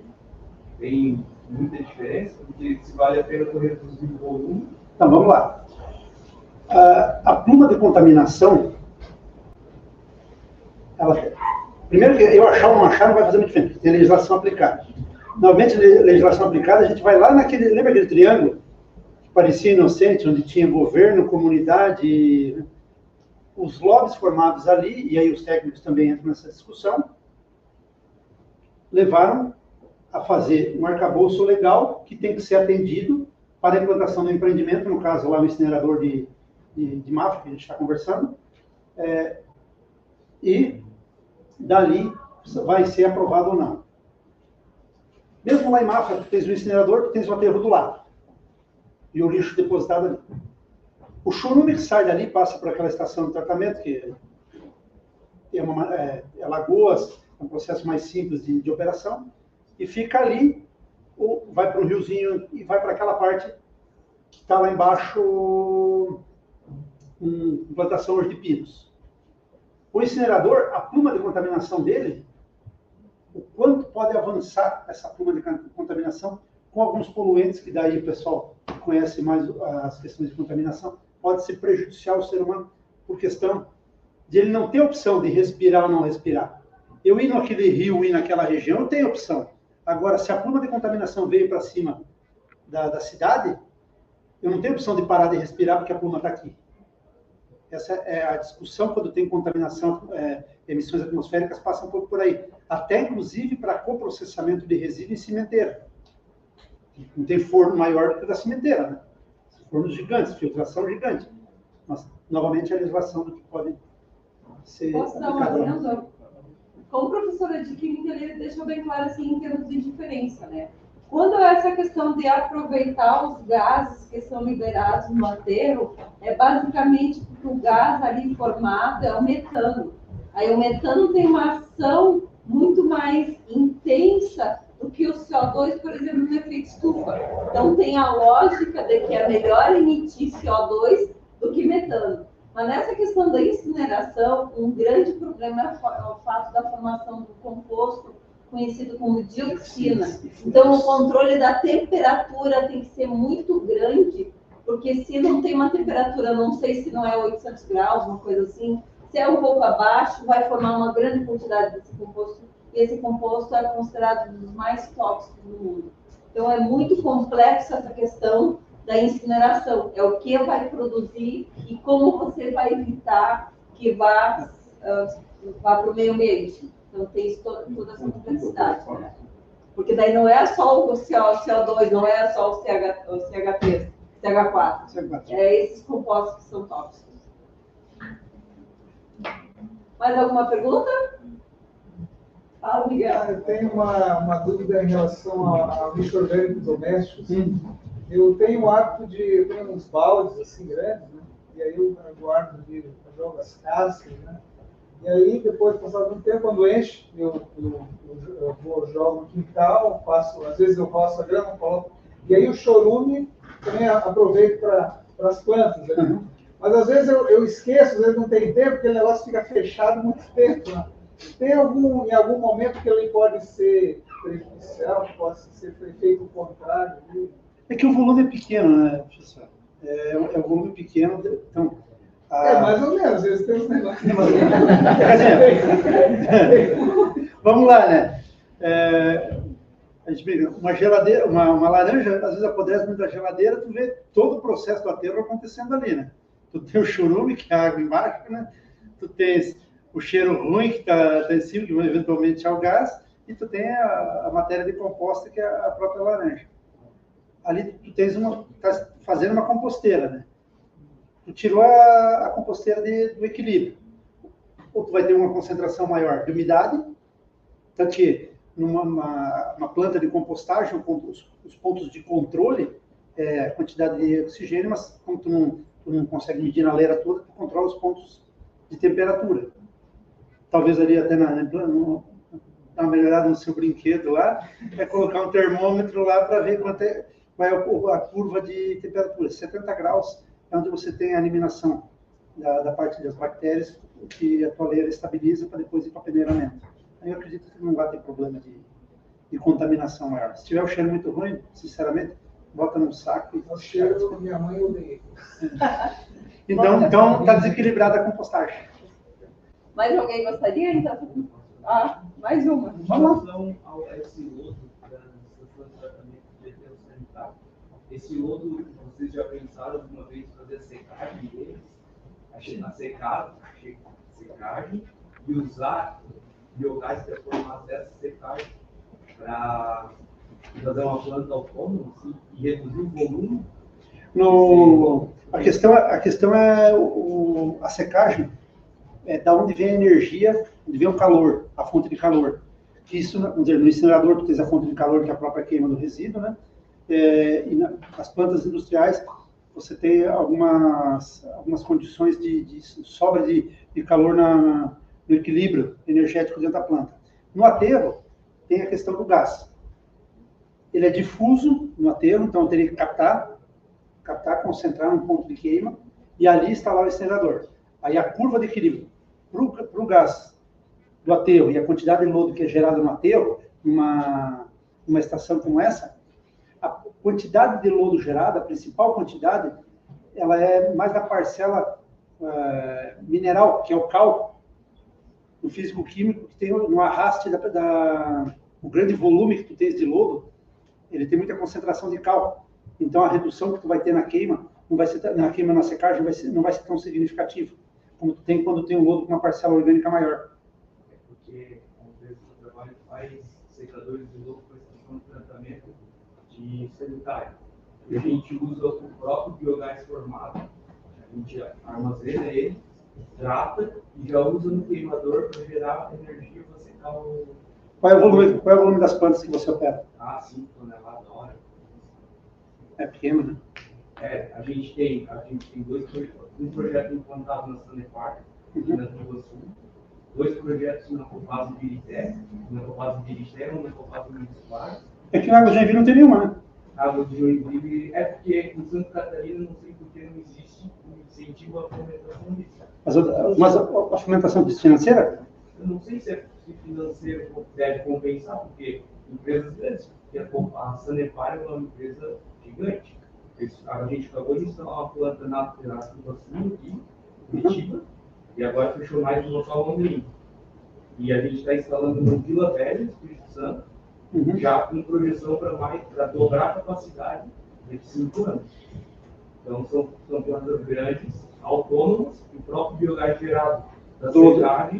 Tem muita diferença? Porque se vale a pena tu reduzir o volume. Então, vamos lá. A pluma de contaminação, primeiro que eu achar ou não achar não vai fazer muito diferença, tem legislação aplicada. Normalmente, legislação aplicada, a gente vai lá naquele, lembra aquele triângulo que parecia inocente, onde tinha governo, comunidade, os lobbies formados ali, e aí os técnicos também entram nessa discussão, levaram a fazer um arcabouço legal que tem que ser atendido para a implantação do empreendimento, no caso lá o incinerador de Mafra, que a gente está conversando, e dali vai ser aprovado ou não. Mesmo lá em Mafra, tu tens o incinerador, tu tens o aterro do lado, e o lixo depositado ali. O churume que sai dali passa por aquela estação de tratamento, que é lagoas, é um processo mais simples de operação, e fica ali, ou vai para o riozinho e vai para aquela parte que está lá embaixo, plantação hoje de pinos. O incinerador, a pluma de contaminação dele, o quanto pode avançar essa pluma de contaminação com alguns poluentes, que daí o pessoal conhece mais as questões de contaminação, pode ser prejudicial ao ser humano por questão de ele não ter opção de respirar ou não respirar. Eu ir naquele rio, ir naquela região, eu tenho opção. Agora, se a pluma de contaminação veio para cima da cidade, eu não tenho opção de parar de respirar porque a pluma está aqui. Essa é a discussão quando tem contaminação, emissões atmosféricas, passa um pouco por aí. Até, inclusive, para coprocessamento de resíduo em cimenteira. Não tem forno maior do que o da cimenteira, né? Fornos gigantes, filtração gigante. Mas, novamente, a legislação do que pode ser... Posso dar um adendo? Como professora de Química, ele deixou bem claro, assim, em termos de diferença, né? Quando essa questão de aproveitar os gases que são liberados no aterro, é basicamente porque o gás ali formado é o metano. Aí o metano tem uma ação muito mais intensa do que o CO2, por exemplo, no efeito estufa. Então tem a lógica de que é melhor emitir CO2 do que metano. Mas nessa questão da incineração, um grande problema é o fato da formação do composto conhecido como dioxina. Então, o controle da temperatura tem que ser muito grande, porque se não tem uma temperatura, não sei se não é 800 graus, uma coisa assim, se é um pouco abaixo, vai formar uma grande quantidade desse composto, e esse composto é considerado um dos mais tóxicos do mundo. Então, é muito complexa essa questão da incineração. É o que vai produzir e como você vai evitar que vá para o meio ambiente. Então, tem toda essa complexidade, né? Porque daí não é só o CO2, não é só o CH3, CH4. É esses compostos que são tóxicos. Mais alguma pergunta? Fala, Miguel. Eu tenho uma dúvida em relação ao lixo orgânico doméstico. Eu tenho o hábito de ter uns baldes assim grandes, né? E aí eu guardo, jogo as cascas, né? E aí, depois, passado um tempo, quando enche, eu jogo no quintal, às vezes eu faço a grama, coloco. E aí o chorume também aproveito para as plantas. Né? Mas às vezes eu esqueço, às vezes não tem tempo, porque o negócio fica fechado muito tempo. Né? Tem em algum momento que ele pode ser prejudicial, pode ser feito o contrário? Né? É que o volume é pequeno, né, professor? É um volume pequeno, então... mais ou menos, eles têm os negócios. Vamos lá, né? A gente brinca, uma geladeira, uma laranja, às vezes apodrece dentro da geladeira, tu vê todo o processo do aterro acontecendo ali, né? Tu tem o churume, que é a água embaixo, né? Tu tens o cheiro ruim, que está em cima, que eventualmente é o gás, e tu tem a matéria decomposta, que é a própria laranja. Ali tu tens tá fazendo uma composteira, né? Tu tirou a composteira do equilíbrio. Ou tu vai ter uma concentração maior de umidade, tanto que numa planta de compostagem, os pontos de controle é a quantidade de oxigênio, mas como tu não consegue medir na leira toda, tu controla os pontos de temperatura. Talvez ali até dar uma melhorada no seu brinquedo lá, é colocar um termômetro lá para ver qual é a curva de temperatura. 70 graus é onde você tem a eliminação da parte das bactérias que a toleira estabiliza para depois ir para peneiramento. Aí eu acredito que não vai ter problema de contaminação maior. Se tiver o cheiro muito ruim, sinceramente, bota num saco e... O cheiro, minha mãe odeia. Então está desequilibrada a compostagem. Mais alguém gostaria? Então, mais uma. Em relação a esse lodo da estação de tratamento de aterro sanitário, esse lodo, vocês já pensaram alguma vez em fazer a secagem deles? Secagem e usar biogás que é formado dessa secagem para fazer uma planta autônoma assim, e reduzir o volume? A questão é a secagem, da onde vem a energia, onde vem o calor, a fonte de calor. Isso, vamos dizer, no incinerador, tu tens a fonte de calor, que é a própria queima do resíduo, né? E nas plantas industriais, você tem algumas condições de sobra de calor no equilíbrio energético dentro da planta. No aterro, tem a questão do gás. Ele é difuso no aterro, então eu teria que captar, concentrar num ponto de queima, e ali instalar o incinerador. Aí a curva de equilíbrio para o gás do aterro e a quantidade de lodo que é gerada no aterro, numa estação como essa, a quantidade de lodo gerada, a principal quantidade, ela é mais da parcela mineral, que é o cal, no físico-químico, que tem no arraste o grande volume que tu tens de lodo, ele tem muita concentração de cal. Então a redução que tu vai ter na queima, na secagem, não vai ser tão significativa, como tu tem quando tem um lodo com uma parcela orgânica maior. É porque, às vezes, o trabalho faz secadores de lodo para estação de tratamento de sanitário. E a gente usa o próprio biogás formado. A gente armazena ele, trata e já usa no queimador para gerar energia para secar o... Qual é o volume das plantas que você opera? 5 toneladas a hora. É pequeno, né? A gente tem dois projetos. Um projeto implantado na Sanepar, na Rio Sul. 2 projetos na Copasa de Irité, um na Copasa Municipal. É que na Água de Joinville não tem nenhuma, né? Água de Joinville, porque em Santa Catarina, não sei por que não existe um incentivo à fomentação disso. Mas a fomentação financeira? Eu não sei se financeiro deve compensar, porque empresas grandes, porque a Sanepar é uma empresa gigante. A gente acabou de instalar uma planta na Sul aqui, em Curitiba, e agora fechou mais no local Londrina. E a gente está instalando no Vila Velha, Espírito Santo, já com projeção para dobrar a capacidade de 5 anos. Então são plantas grandes, autônomas, e o próprio biogás gerado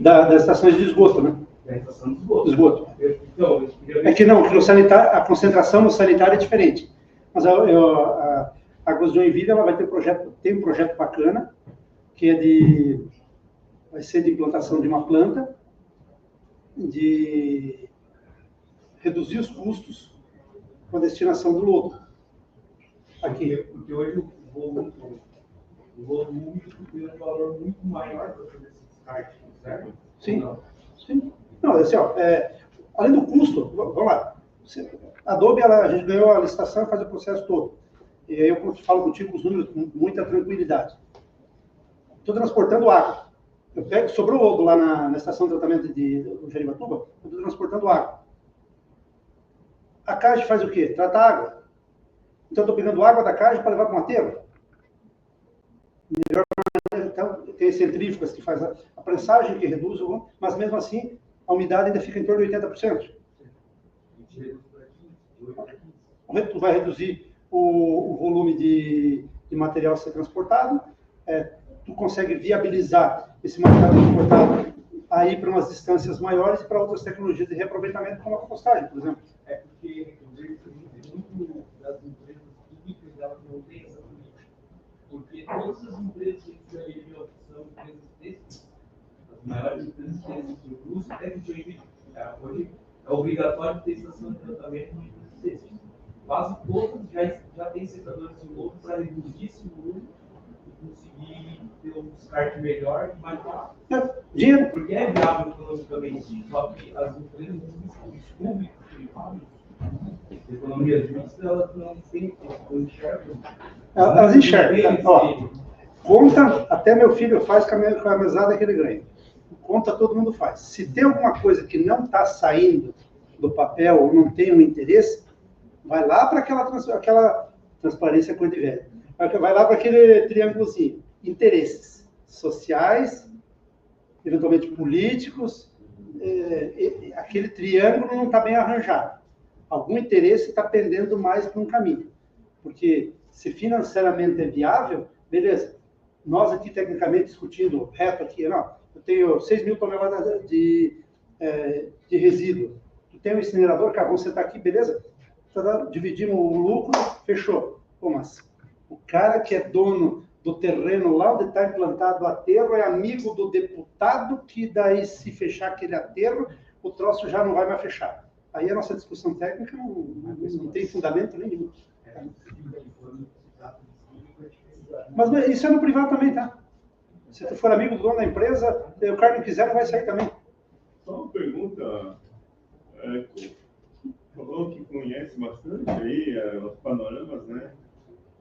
das estações de esgoto, né? Da estação de esgoto. Então, é que não, a concentração no sanitário é diferente. Mas a Águas de Joinville, ela vai tem um projeto bacana, que vai ser de implantação de uma planta, de reduzir os custos com a destinação do lodo. Aqui. Porque hoje o volume tem um valor muito maior para fazer esse descarte, certo? Sim. Não, assim, além do custo, vamos lá. A Adobe, a gente ganhou a licitação e faz o processo todo. E aí eu falo contigo os números com muita tranquilidade. Estou transportando água. Sobrou lodo lá na estação de tratamento do Jeribatuba, eu estou transportando água. A Cage faz o quê? Trata água. Então, eu estou pegando água da Cage para levar para o aterro. Melhor maneira, então, tem centrífugas que faz a prensagem, que reduz o volume, mas mesmo assim, a umidade ainda fica em torno de 80%. Tu vai reduzir o volume de material a ser transportado, tu consegue viabilizar esse material transportado aí para umas distâncias maiores e para outras tecnologias de reaproveitamento, como a compostagem, por exemplo. Porque muito das empresas públicas elas não têm essa política. Porque todas as empresas que são empresas têxteis, as maiores empresas têxteis, inclusive até que hoje é obrigatório ter estação de tratamento de empresas têxteis. Quase todas já têm secadores de lodo para reduzir esse volume e conseguir ter um descarte melhor e mais rápido. Porque é viável economicamente, só que as empresas públicas, privadas, de economia justa, elas não enxergam. Elas enxergam. Conta, até meu filho faz com a mesada que ele ganha. Conta, todo mundo faz. Se tem alguma coisa que não está saindo do papel ou não tem um interesse, vai lá para aquela transparência coisa de velho. Vai lá para aquele triângulozinho. Interesses sociais, eventualmente políticos, aquele triângulo não está bem arranjado. Algum interesse está pendendo mais para um caminho. Porque se financeiramente é viável, beleza. Nós aqui, tecnicamente, discutindo reto aqui, não, eu tenho 6 mil toneladas de resíduo. Tu tem um incinerador, cara, você está aqui, beleza? Dividimos o lucro, fechou. Pô, mas o cara que é dono do terreno lá onde está implantado o aterro é amigo do deputado que daí, se fechar aquele aterro, o troço já não vai mais fechar. Aí a nossa discussão técnica não tem fundamento nenhum. Mas isso é no privado também, tá? Se tu for amigo do dono da empresa, o cara não quiser, não vai sair também. Só uma pergunta. Falou que conhece bastante aí os panoramas, né?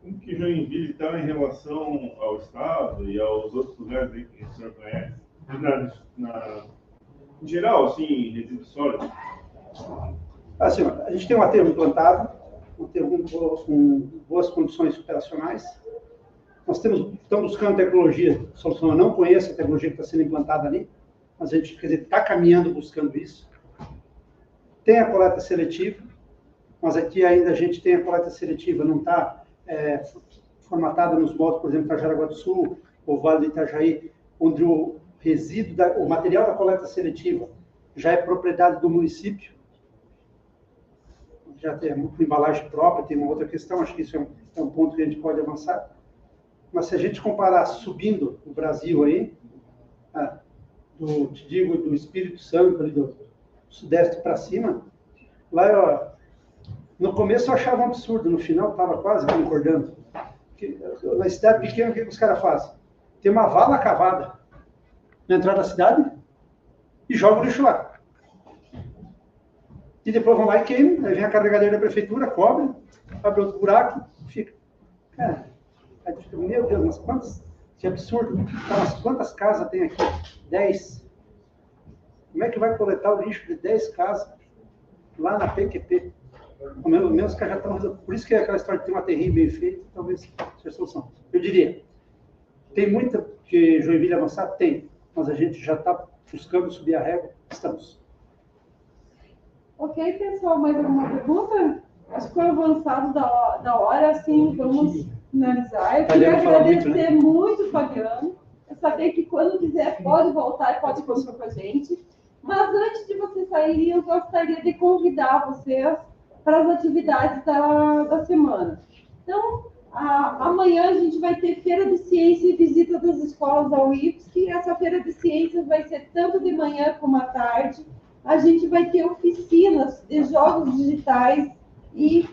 Como que Joinville está em relação ao Estado e aos outros lugares aí que o senhor conhece? Em geral, assim, resíduos sólidos? Assim, a gente tem um aterro implantado, um aterro com boas condições operacionais. Nós estamos buscando tecnologia, solução. Eu não conheço a tecnologia que está sendo implantada ali, mas a gente, quer dizer, está caminhando buscando isso. Tem a coleta seletiva, mas aqui ainda a gente tem a coleta seletiva, não está formatada nos modos, por exemplo, para Jaraguá do Sul, ou Vale do Itajaí, onde o resíduo, o material da coleta seletiva já é propriedade do município, já tem uma embalagem própria, tem uma outra questão, acho que isso é um ponto que a gente pode avançar. Mas se a gente comparar subindo o Brasil aí, do Espírito Santo, ali do Sudeste para cima, lá, no começo eu achava um absurdo, no final estava quase concordando. Na cidade pequena, o que os caras fazem? Tem uma vala cavada na entrada da cidade e joga o lixo lá. E depois vão lá e queimam, aí vem a carregadeira da prefeitura, cobre, abre outro buraco, fica. Cara, aí tu fica, meu Deus, mas que absurdo. Mas quantas casas tem aqui? 10. Como é que vai coletar o lixo de 10 casas lá na PQP? Ao menos que já estão. Por isso que é aquela história de ter uma terrinha bem feita, talvez seja a solução. Eu diria, tem muita que Joinville avançar? Tem, mas a gente já está buscando subir a régua, estamos. Ok, pessoal, mais alguma pergunta? Acho que foi avançado da hora, assim, vamos finalizar. Eu queria agradecer muito, Fabiano. Eu sabia que quando quiser pode voltar e pode conversar com a gente. Mas antes de vocês saírem, eu gostaria de convidar vocês para as atividades da semana. Então, amanhã a gente vai ter Feira de Ciência e visita das escolas ao IFSC. Essa Feira de Ciências vai ser tanto de manhã como à tarde. A gente vai ter oficinas de jogos digitais e